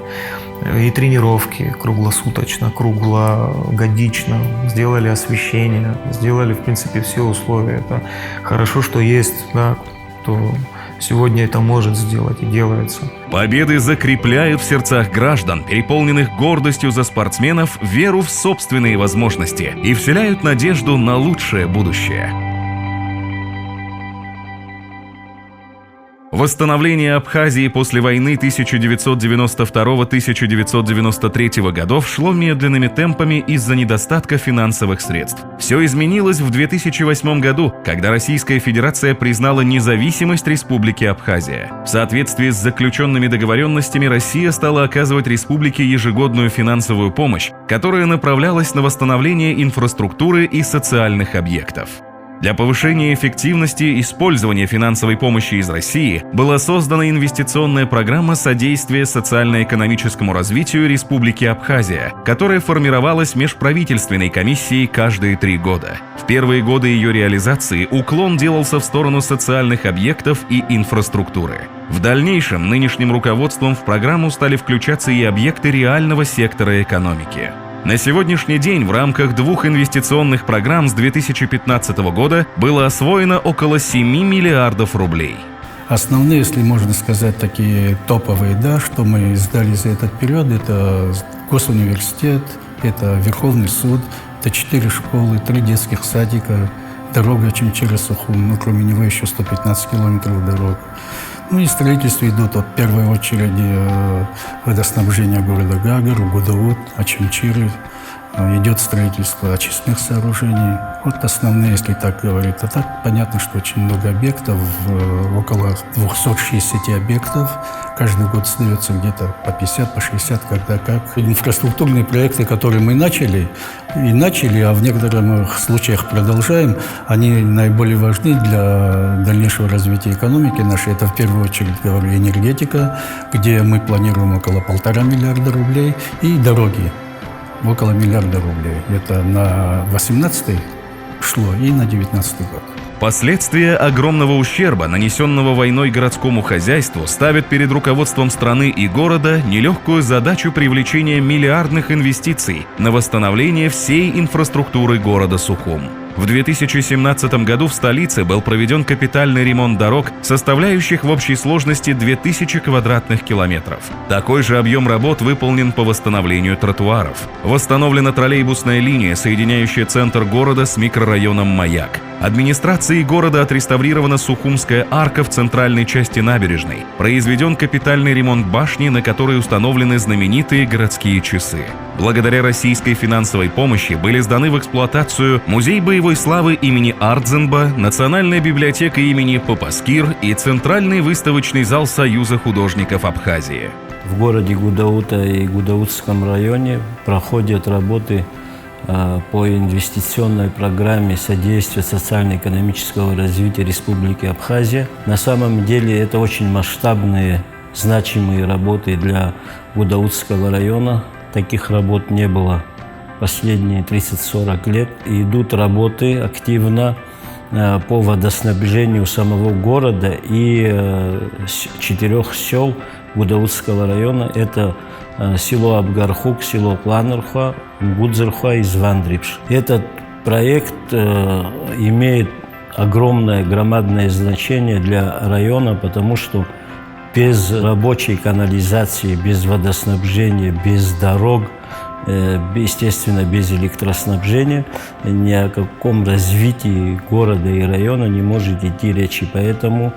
и тренировки круглосуточно, круглогодично, сделали освещение, сделали, в принципе, все условия. Это хорошо, что есть, да, кто сегодня это может сделать и делается. Победы закрепляют в сердцах граждан, переполненных гордостью за спортсменов, веру в собственные возможности и вселяют надежду на лучшее будущее. Восстановление Абхазии после войны 1992-1993 годов шло медленными темпами из-за недостатка финансовых средств. Все изменилось в 2008 году, когда Российская Федерация признала независимость Республики Абхазия. В соответствии с заключенными договоренностями Россия стала оказывать республике ежегодную финансовую помощь, которая направлялась на восстановление инфраструктуры и социальных объектов. Для повышения эффективности использования финансовой помощи из России была создана инвестиционная программа содействия социально-экономическому развитию Республики Абхазия, которая формировалась межправительственной комиссией каждые 3 года. В первые годы ее реализации уклон делался в сторону социальных объектов и инфраструктуры. В дальнейшем нынешним руководством в программу стали включаться и объекты реального сектора экономики. На сегодняшний день в рамках 2 инвестиционных программ с 2015 года было освоено около 7 миллиардов рублей. Основные, если можно сказать, такие топовые, да, что мы сдали за этот период, это Госуниверситет, это Верховный суд, это 4 школы, 3 детских садика, дорога Очимчире-Сухум, но кроме него еще 115 километров дорог. Ну и строительство идут в первой очереди водоснабжение города Гагар, Гудауд, Очимчиры. Идет строительство очистных сооружений. Вот основные, если так говорить. А так понятно, что очень много объектов, около 260 объектов. Каждый год сдается где-то по 50, по 60, когда как. Инфраструктурные проекты, которые мы начали, а в некоторых случаях продолжаем, они наиболее важны для дальнейшего развития экономики нашей. Это в первую очередь, говорю, энергетика, где мы планируем около 1,5 миллиарда рублей, и дороги. Около миллиарда рублей. Это на 18-й шло и на 19-й год. Последствия огромного ущерба, нанесенного войной городскому хозяйству, ставят перед руководством страны и города нелегкую задачу привлечения миллиардных инвестиций на восстановление всей инфраструктуры города Сухум. В 2017 году в столице был проведен капитальный ремонт дорог, составляющих в общей сложности 2000 квадратных километров. Такой же объем работ выполнен по восстановлению тротуаров. Восстановлена троллейбусная линия, соединяющая центр города с микрорайоном Маяк. Администрацией города отреставрирована Сухумская арка в центральной части набережной. Произведен капитальный ремонт башни, на которой установлены знаменитые городские часы. Благодаря российской финансовой помощи были сданы в эксплуатацию Музей боевой славы имени Ардзенба, Национальная библиотека имени Попаскир и Центральный выставочный зал Союза художников Абхазии. В городе Гудаута и Гудаутском районе проходят работы по инвестиционной программе содействия социально-экономического развития Республики Абхазия. На самом деле это очень масштабные, значимые работы для Гудаутского района. Таких работ не было последние 30-40 лет. И идут работы активно по водоснабжению самого города и 4 сел Гудаутского района. Это село Абгархук, село Кланарха, Гудзерха и Звандрипш. Этот проект имеет огромное, громадное значение для района, потому что без рабочей канализации, без водоснабжения, без дорог, естественно, без электроснабжения ни о каком развитии города и района не может идти речи. Поэтому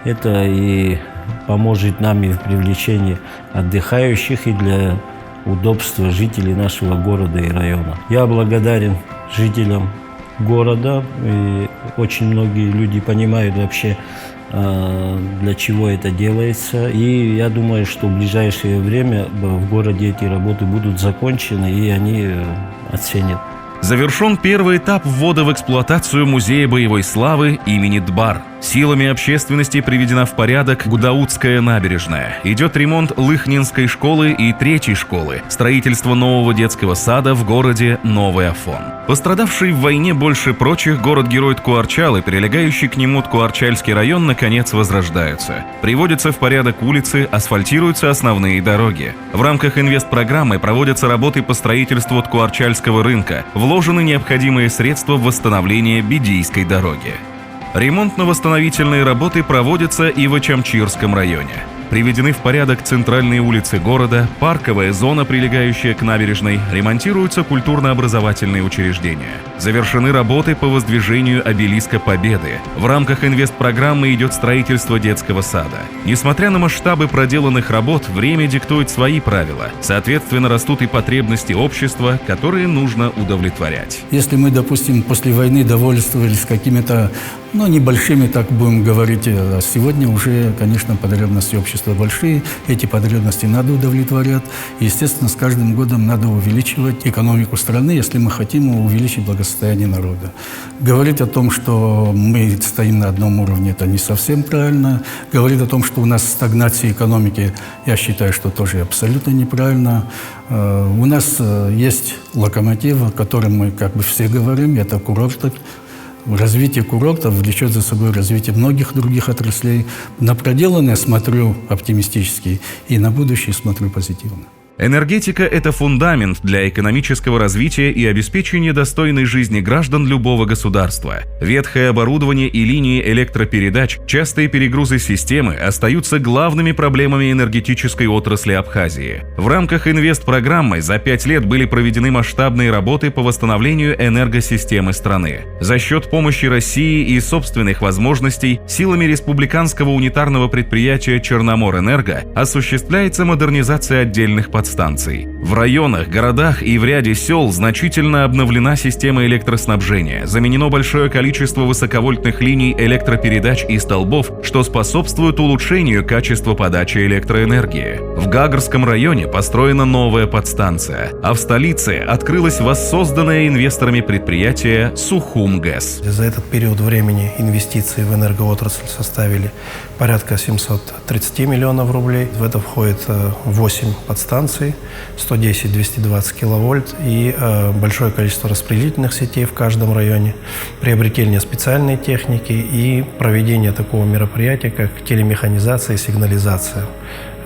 это и поможет нам и в привлечении отдыхающих, и для удобства жителей нашего города и района. Я благодарен жителям города, и очень многие люди понимают вообще, для чего это делается. И я думаю, что в ближайшее время в городе эти работы будут закончены, и они оценят. Завершен первый этап ввода в эксплуатацию Музея боевой славы имени Дбар. Силами общественности приведена в порядок Гудаутская набережная. Идет ремонт Лыхнинской школы и 3-й школы, строительство нового детского сада в городе Новый Афон. Пострадавший в войне больше прочих город-герой Ткуарчал и прилегающий к нему Ткуарчальский район наконец возрождаются. Приводятся в порядок улицы, асфальтируются основные дороги. В рамках инвестпрограммы проводятся работы по строительству Ткуарчальского рынка. Вложены необходимые средства в восстановление Бедийской дороги. Ремонтно-восстановительные работы проводятся и в Ачамчирском районе. Приведены в порядок центральные улицы города, парковая зона, прилегающая к набережной, ремонтируются культурно-образовательные учреждения. Завершены работы по воздвижению обелиска Победы. В рамках инвестпрограммы идет строительство детского сада. Несмотря на масштабы проделанных работ, время диктует свои правила. Соответственно, растут и потребности общества, которые нужно удовлетворять. Если мы, допустим, после войны довольствовались какими-то, небольшими, так будем говорить, а сегодня уже, конечно, потребности общества большие, эти потребности надо удовлетворять. Естественно, с каждым годом надо увеличивать экономику страны, если мы хотим увеличить благосостояние народа. Говорить о том, что мы стоим на одном уровне, это не совсем правильно. Говорить о том, что у нас стагнация экономики, я считаю, что тоже абсолютно неправильно. У нас есть локомотив, о котором мы все говорим, это курорты. Развитие курортов влечет за собой развитие многих других отраслей. На проделанное смотрю оптимистически, и на будущее смотрю позитивно. Энергетика – это фундамент для экономического развития и обеспечения достойной жизни граждан любого государства. Ветхое оборудование и линии электропередач, частые перегрузы системы остаются главными проблемами энергетической отрасли Абхазии. В рамках инвестпрограммы за 5 лет были проведены масштабные работы по восстановлению энергосистемы страны. За счет помощи России и собственных возможностей силами республиканского унитарного предприятия «Черноморэнерго» осуществляется модернизация отдельных подстанций. В районах, городах и в ряде сел значительно обновлена система электроснабжения, заменено большое количество высоковольтных линий электропередач и столбов, что способствует улучшению качества подачи электроэнергии. В Гагарском районе построена новая подстанция, а в столице открылось воссозданное инвесторами предприятие «Сухумгэс». За этот период времени инвестиции в энергоотрасль составили порядка 730 миллионов рублей. В это входит 8 подстанций, 110-220 киловольт и большое количество распределительных сетей в каждом районе, приобретение специальной техники и проведение такого мероприятия, как телемеханизация и сигнализация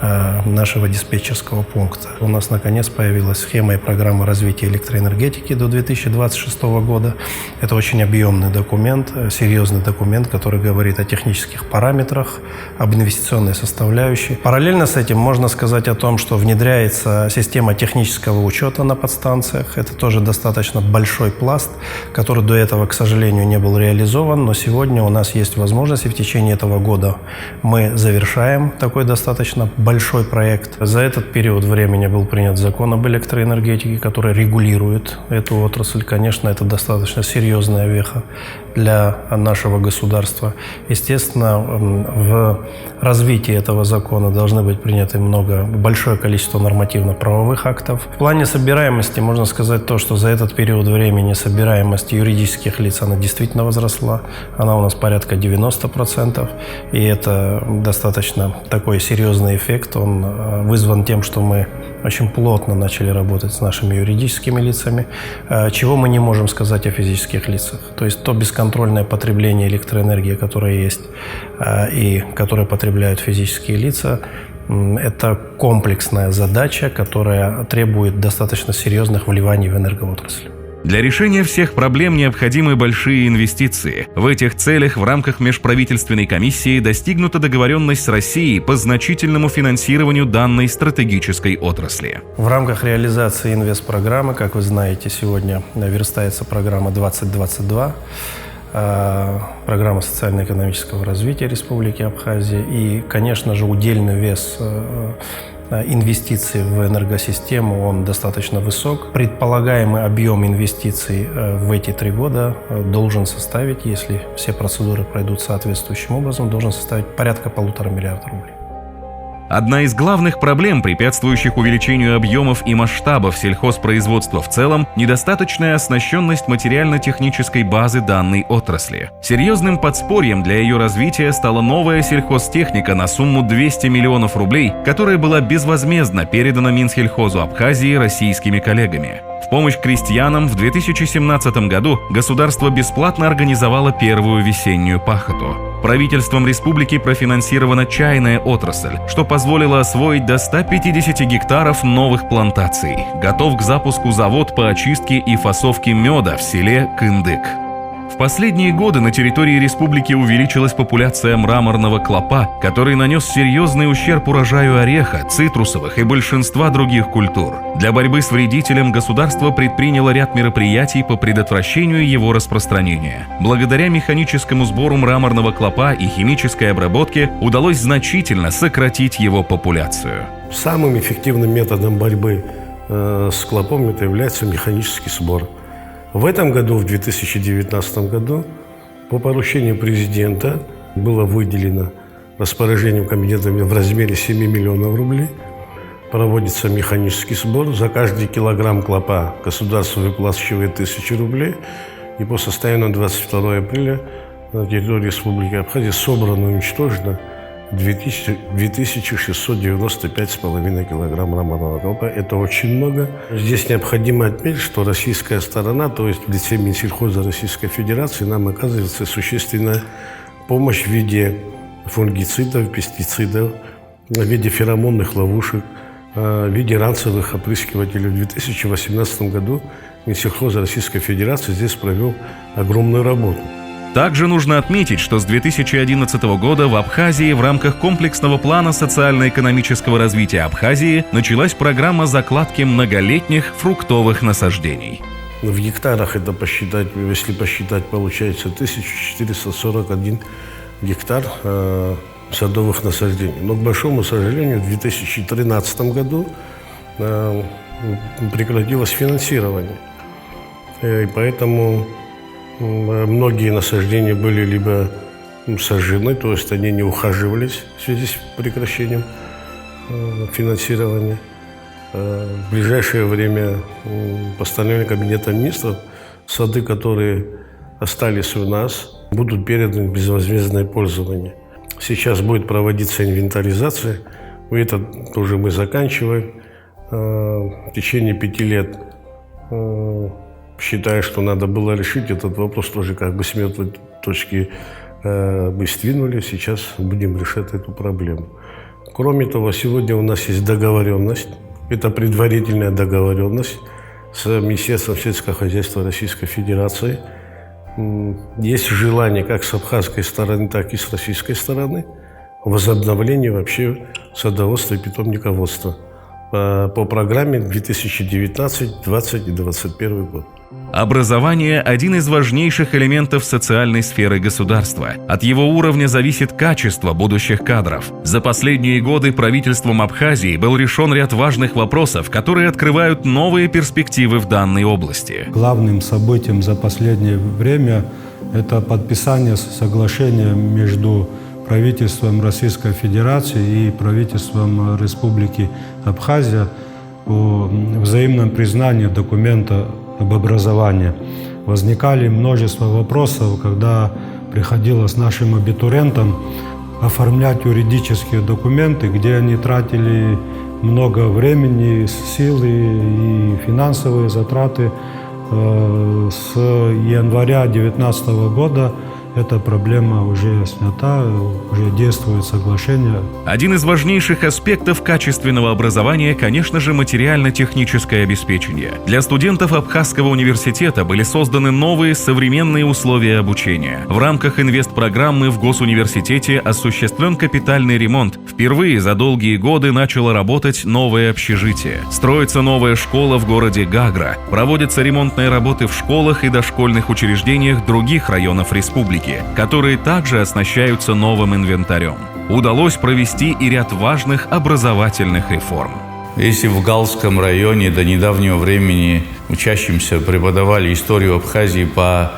нашего диспетчерского пункта. У нас наконец появилась схема и программа развития электроэнергетики до 2026 года. Это очень объемный документ, серьезный документ, который говорит о технических параметрах, об инвестиционной составляющей. Параллельно с этим можно сказать о том, что внедряется система технического учета на подстанциях. Это тоже достаточно большой пласт, который до этого, к сожалению, не был реализован, но сегодня у нас есть возможность, и в течение этого года мы завершаем такой достаточно большой проект. За этот период времени был принят закон об электроэнергетике, который регулирует эту отрасль. Конечно, это достаточно серьезная веха для нашего государства. Естественно, в развитии этого закона должны быть приняты большое количество нормативно-правовых актов. В плане собираемости можно сказать то, что за этот период времени собираемость юридических лиц, она действительно возросла. Она у нас порядка 90%. И это достаточно такой серьезный эффект. Он вызван тем, что мы очень плотно начали работать с нашими юридическими лицами, чего мы не можем сказать о физических лицах. То есть то бесконтрольное потребление электроэнергии, которое есть и которое потребляют физические лица, это комплексная задача, которая требует достаточно серьезных вливаний в энергоотрасль. Для решения всех проблем необходимы большие инвестиции. В этих целях в рамках межправительственной комиссии достигнута договоренность с Россией по значительному финансированию данной стратегической отрасли. В рамках реализации инвестпрограммы, как вы знаете, сегодня верстается программа 2022, программа социально-экономического развития Республики Абхазия. И, конечно же, удельный вес инвестиций в энергосистему, он достаточно высок. Предполагаемый объем инвестиций в эти 3 года должен составить, если все процедуры пройдут соответствующим образом, должен составить порядка 1,5 миллиарда рублей. Одна из главных проблем, препятствующих увеличению объемов и масштабов сельхозпроизводства в целом, недостаточная оснащенность материально-технической базы данной отрасли. Серьезным подспорьем для ее развития стала новая сельхозтехника на сумму 200 миллионов рублей, которая была безвозмездно передана Минсельхозу Абхазии российскими коллегами. В помощь крестьянам в 2017 году государство бесплатно организовало первую весеннюю пахоту. Правительством республики профинансирована чайная отрасль, что позволило освоить до 150 гектаров новых плантаций. Готов к запуску завод по очистке и фасовке меда в селе Кындык. В последние годы на территории республики увеличилась популяция мраморного клопа, который нанес серьезный ущерб урожаю ореха, цитрусовых и большинства других культур. Для борьбы с вредителем государство предприняло ряд мероприятий по предотвращению его распространения. Благодаря механическому сбору мраморного клопа и химической обработке удалось значительно сократить его популяцию. Самым эффективным методом борьбы с клопом это является механический сбор. В этом году, в 2019 году, по поручению президента было выделено распоряжением Кабинета в размере 7 миллионов рублей. Проводится механический сбор. За каждый килограмм клопа государство выплачивает 1000 рублей. И по состоянию на 22 апреля на территории Республики Абхазия собрано и уничтожено 2695,5 килограмм мраморного клопа. Это очень много. Здесь необходимо отметить, что российская сторона, то есть в лице Минсельхоза Российской Федерации, нам оказывается существенная помощь в виде фунгицидов, пестицидов, в виде феромонных ловушек, в виде ранцевых опрыскивателей. В 2018 году Минсельхоз Российской Федерации здесь провел огромную работу. Также нужно отметить, что с 2011 года в Абхазии в рамках комплексного плана социально-экономического развития Абхазии началась программа закладки многолетних фруктовых насаждений. В гектарах это посчитать, если посчитать, получается 1441 гектар садовых насаждений. Но, к большому сожалению, в 2013 году прекратилось финансирование. И поэтому многие насаждения были либо сожжены, то есть они не ухаживались в связи с прекращением финансирования. В ближайшее время постановлением Кабинета министров сады, которые остались у нас, будут переданы в безвозмездное пользование. Сейчас будет проводиться инвентаризация. Это тоже мы заканчиваем. В течение 5 лет, считая, что надо было решить этот вопрос, тоже как бы с мертвой точки мы сдвинули. Сейчас будем решать эту проблему. Кроме того, сегодня у нас есть договоренность, это предварительная договоренность с Министерством сельского хозяйства Российской Федерации. Есть желание как с абхазской стороны, так и с российской стороны возобновления вообще садоводства и питомниководства по программе 2019, 20 и 2021 год. Образование – один из важнейших элементов социальной сферы государства. От его уровня зависит качество будущих кадров. За последние годы правительством Абхазии был решен ряд важных вопросов, которые открывают новые перспективы в данной области. Главным событием за последнее время – это подписание соглашения между правительством Российской Федерации и правительством Республики Абхазия о взаимном признании документа об образовании. Возникали множество вопросов, когда приходилось нашим абитуриентам оформлять юридические документы, где они тратили много времени, сил и финансовые затраты. С января 2019 года эта проблема уже снята, уже действует соглашение. Один из важнейших аспектов качественного образования, конечно же, материально-техническое обеспечение. Для студентов Абхазского университета были созданы новые современные условия обучения. В рамках инвестпрограммы в Госуниверситете осуществлен капитальный ремонт. Впервые за долгие годы начало работать новое общежитие. Строится новая школа в городе Гагра. Проводятся ремонтные работы в школах и дошкольных учреждениях других районов республики, которые также оснащаются новым инвентарем. Удалось провести и ряд важных образовательных реформ. Если в Галском районе до недавнего времени учащимся преподавали историю Абхазии по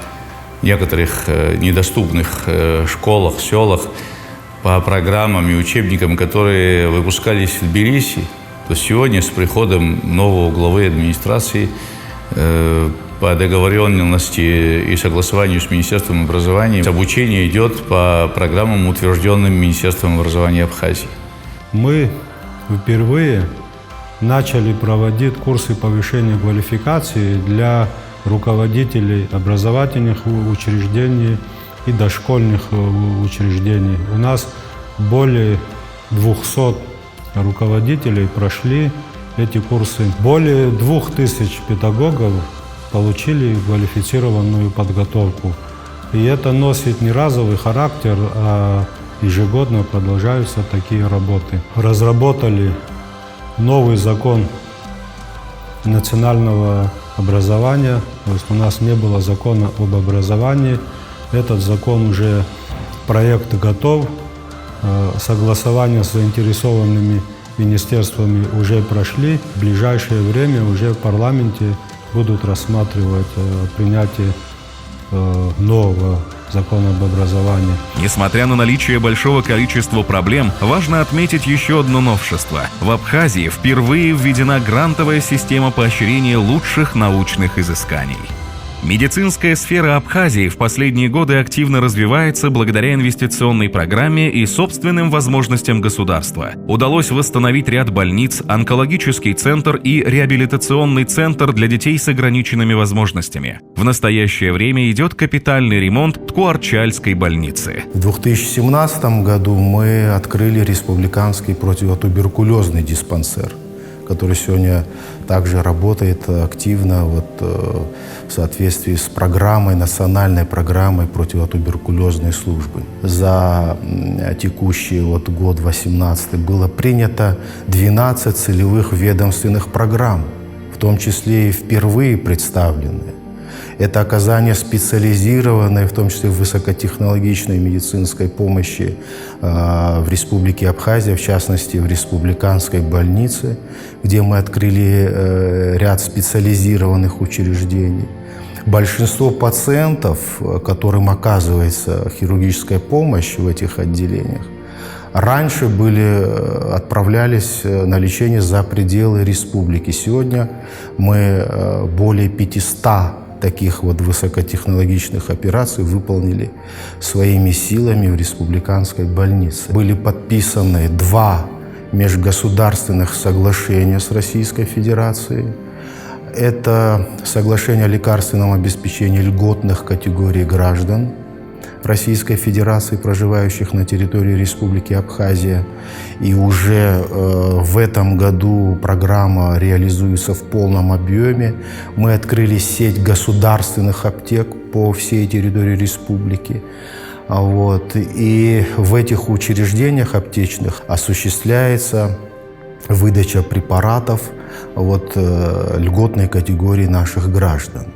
некоторых недоступных школах, селах, по программам и учебникам, которые выпускались в Тбилиси, то сегодня с приходом нового главы администрации по договоренности и согласованию с Министерством образования обучение идет по программам, утвержденным Министерством образования Абхазии. Мы впервые начали проводить курсы повышения квалификации для руководителей образовательных учреждений и дошкольных учреждений. У нас более 200 руководителей прошли эти курсы. Более 2000 педагогов получили квалифицированную подготовку. И это носит не разовый характер, а ежегодно продолжаются такие работы. Разработали новый закон национального образования. То есть у нас не было закона об образовании. Этот закон уже, проект готов. Согласования с заинтересованными министерствами уже прошли. В ближайшее время уже в парламенте будут рассматривать принятие нового закона об образовании. Несмотря на наличие большого количества проблем, важно отметить еще одно новшество. В Абхазии впервые введена грантовая система поощрения лучших научных изысканий. Медицинская сфера Абхазии в последние годы активно развивается благодаря инвестиционной программе и собственным возможностям государства. Удалось восстановить ряд больниц, онкологический центр и реабилитационный центр для детей с ограниченными возможностями. В настоящее время идет капитальный ремонт Ткуарчальской больницы. В 2017 году мы открыли республиканский противотуберкулезный диспансер, который сегодня также работает активно в соответствии с программой, национальной программой противотуберкулезной службы. За текущий год 2018 было принято 12 целевых ведомственных программ, в том числе и впервые представленные. Это оказание специализированной, в том числе высокотехнологичной медицинской помощи в Республике Абхазия, в частности, в республиканской больнице, где мы открыли ряд специализированных учреждений. Большинство пациентов, которым оказывается хирургическая помощь в этих отделениях, раньше отправлялись на лечение за пределы республики. Сегодня мы более 500 таких высокотехнологичных операций выполнили своими силами в республиканской больнице. Были подписаны 2 межгосударственных соглашения с Российской Федерацией. Это соглашение о лекарственном обеспечении льготных категорий граждан Российской Федерации, проживающих на территории Республики Абхазия. И уже в этом году программа реализуется в полном объеме. Мы открыли сеть государственных аптек по всей территории республики. И в этих учреждениях аптечных осуществляется выдача препаратов льготной категории наших граждан.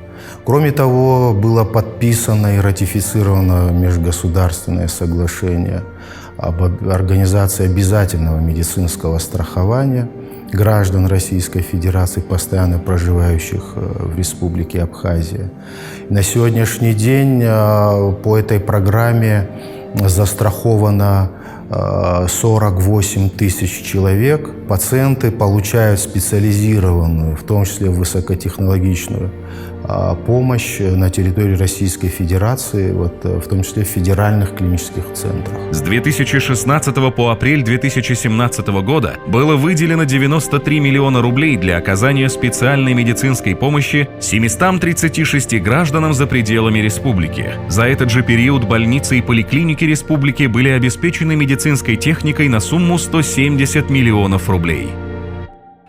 Кроме того, было подписано и ратифицировано межгосударственное соглашение об организации обязательного медицинского страхования граждан Российской Федерации, постоянно проживающих в Республике Абхазия. На сегодняшний день по этой программе застраховано 48 тысяч человек. Пациенты получают специализированную, в том числе высокотехнологичную помощь на территории Российской Федерации, в том числе в федеральных клинических центрах. С 2016 по апрель 2017 года было выделено 93 миллиона рублей для оказания специальной медицинской помощи 736 гражданам за пределами республики. За этот же период больницы и поликлиники республики были обеспечены медицинской техникой на сумму 170 миллионов рублей.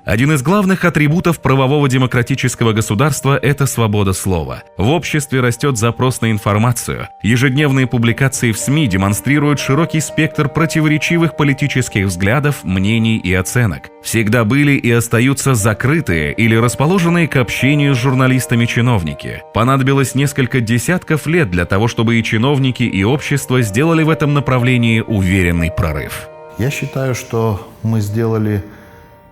Один из главных атрибутов правового демократического государства – это свобода слова. В обществе растет запрос на информацию. Ежедневные публикации в СМИ демонстрируют широкий спектр противоречивых политических взглядов, мнений и оценок. Всегда были и остаются закрытые или расположенные к общению с журналистами чиновники. Понадобилось несколько десятков лет для того, чтобы и чиновники, и общество сделали в этом направлении уверенный прорыв. Я считаю, что мы сделали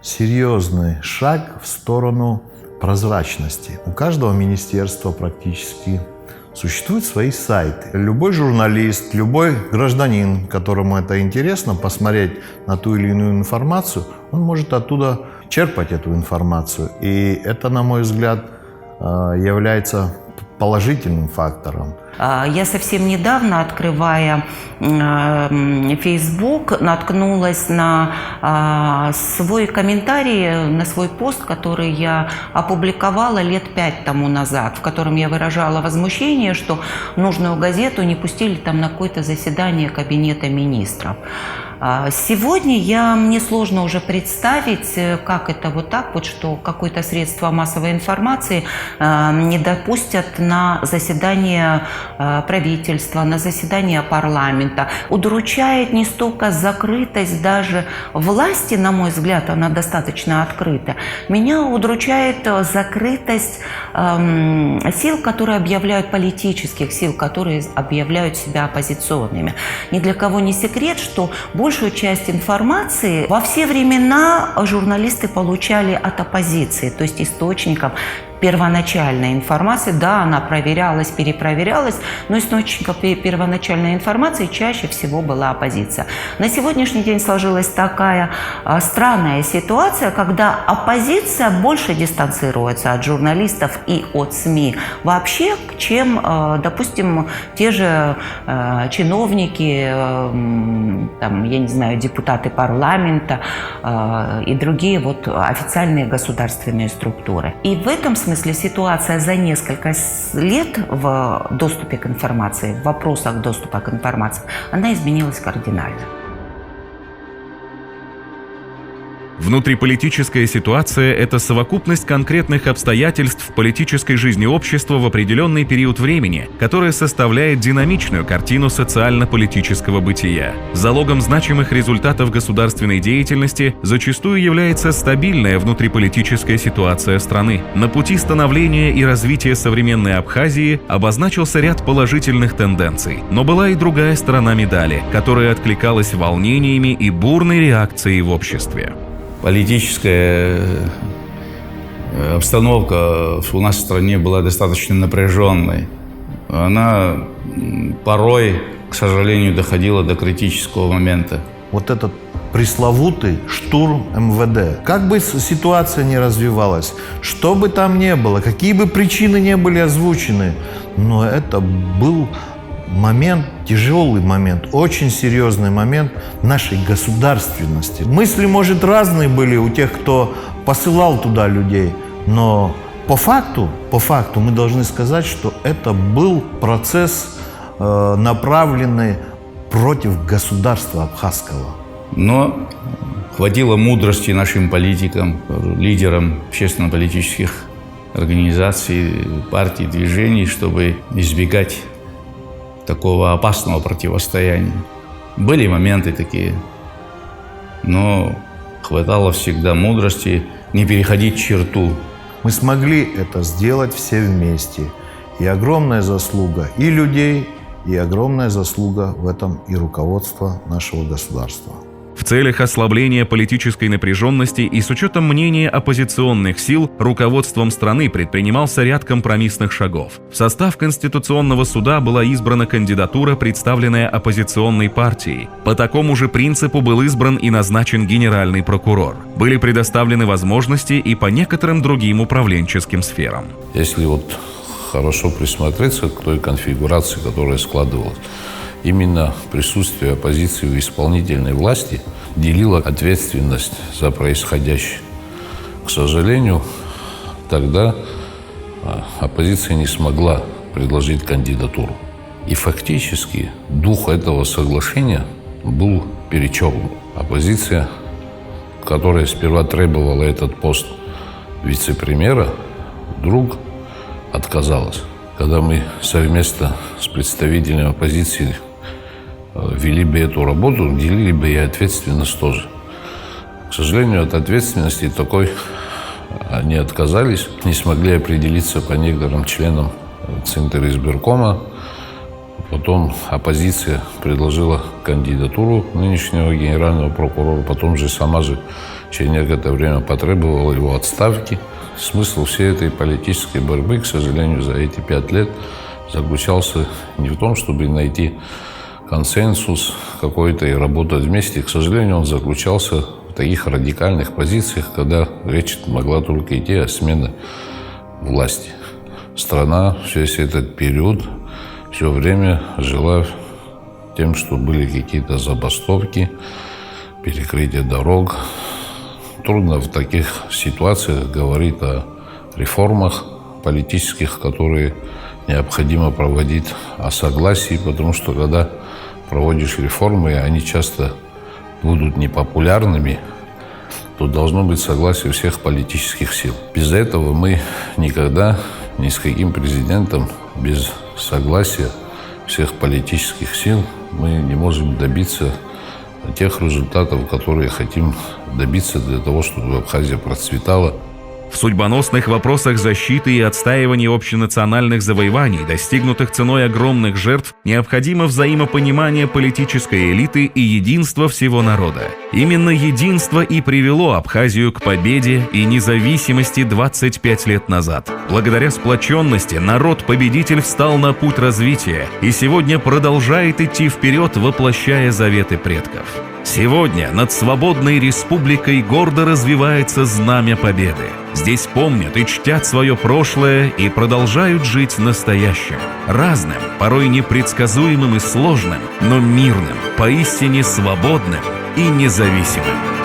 серьезный шаг в сторону прозрачности. У каждого министерства практически существуют свои сайты. Любой журналист, любой гражданин, которому это интересно, посмотреть на ту или иную информацию, он может оттуда черпать эту информацию. И это, на мой взгляд, является положительным фактором. Я совсем недавно, открывая Facebook, наткнулась на свой комментарий, на свой пост, который я опубликовала лет 5 тому назад, в котором я выражала возмущение, что нужную газету не пустили там на какое-то заседание Кабинета министров. Сегодня мне сложно уже представить, как это что какое-то средство массовой информации не допустят на заседание правительства, на заседание парламента. Удручает не столько закрытость даже власти, на мой взгляд, она достаточно открыта. Меня удручает закрытость сил, которые объявляют политических сил, которые объявляют себя оппозиционными. Ни для кого не секрет, что большую часть информации во все времена журналисты получали от оппозиции, то есть источников первоначальной информации. Да, она проверялась, перепроверялась, но источником первоначальной информации чаще всего была оппозиция. На сегодняшний день сложилась такая странная ситуация, когда оппозиция больше дистанцируется от журналистов и от СМИ вообще, чем, допустим, те же чиновники, депутаты парламента и другие официальные государственные структуры. И в этом смысле ситуация за несколько лет в доступе к информации, в вопросах доступа к информации, она изменилась кардинально. Внутриполитическая ситуация – это совокупность конкретных обстоятельств в политической жизни общества в определенный период времени, которая составляет динамичную картину социально-политического бытия. Залогом значимых результатов государственной деятельности зачастую является стабильная внутриполитическая ситуация страны. На пути становления и развития современной Абхазии обозначился ряд положительных тенденций, но была и другая сторона медали, которая откликалась волнениями и бурной реакцией в обществе. Политическая обстановка у нас в стране была достаточно напряженной. Она порой, к сожалению, доходила до критического момента. Вот этот пресловутый штурм МВД. Как бы ситуация ни развивалась, что бы там ни было, какие бы причины не были озвучены, но это был момент, тяжелый момент, очень серьезный момент нашей государственности. Мысли, может, разные были у тех, кто посылал туда людей, но по факту мы должны сказать, что это был процесс направлены против государства абхазского. Но хватило мудрости нашим политикам, лидерам общественно-политических организаций, партий, движений, чтобы избегать такого опасного противостояния. Были моменты такие, но хватало всегда мудрости не переходить черту. Мы смогли это сделать все вместе. И огромная заслуга и людей, и огромная заслуга в этом и руководства нашего государства. В целях ослабления политической напряженности и с учетом мнения оппозиционных сил руководством страны предпринимался ряд компромиссных шагов. В состав Конституционного суда была избрана кандидатура, представленная оппозиционной партией. По такому же принципу был избран и назначен генеральный прокурор. Были предоставлены возможности и по некоторым другим управленческим сферам. Если вот хорошо присмотреться к той конфигурации, которая складывалась, именно присутствие оппозиции в исполнительной власти делило ответственность за происходящее. К сожалению, тогда оппозиция не смогла предложить кандидатуру. И фактически дух этого соглашения был перечеркнут. Оппозиция, которая сперва требовала этот пост вице-премьера, вдруг отказалась. Когда мы совместно с представителями оппозиции вели бы эту работу, делили бы и ответственность тоже. К сожалению, от ответственности такой они отказались, не смогли определиться по некоторым членам Центра избиркома. Потом оппозиция предложила кандидатуру нынешнего генерального прокурора, потом же сама же через некоторое время потребовала его отставки. Смысл всей этой политической борьбы, к сожалению, за эти 5 лет заключался не в том, чтобы найти консенсус какой-то и работать вместе. К сожалению, он заключался в таких радикальных позициях, когда речь могла только идти о смене власти. Страна весь этот период все время жила тем, что были какие-то забастовки, перекрытие дорог. Трудно в таких ситуациях говорить о реформах политических, которые необходимо проводить, о согласии, потому что когда проводишь реформы, они часто будут непопулярными, то должно быть согласие всех политических сил. Без этого мы никогда ни с каким президентом без согласия всех политических сил мы не можем добиться тех результатов, которые хотим добиться для того, чтобы Абхазия процветала. В судьбоносных вопросах защиты и отстаивания общенациональных завоеваний, достигнутых ценой огромных жертв, необходимо взаимопонимание политической элиты и единство всего народа. Именно единство и привело Абхазию к победе и независимости 25 лет назад. Благодаря сплоченности народ-победитель встал на путь развития и сегодня продолжает идти вперед, воплощая заветы предков. Сегодня над свободной республикой гордо развивается знамя победы. Здесь помнят и чтят свое прошлое и продолжают жить настоящим. Разным, порой непредсказуемым и сложным, но мирным, поистине свободным и независимым.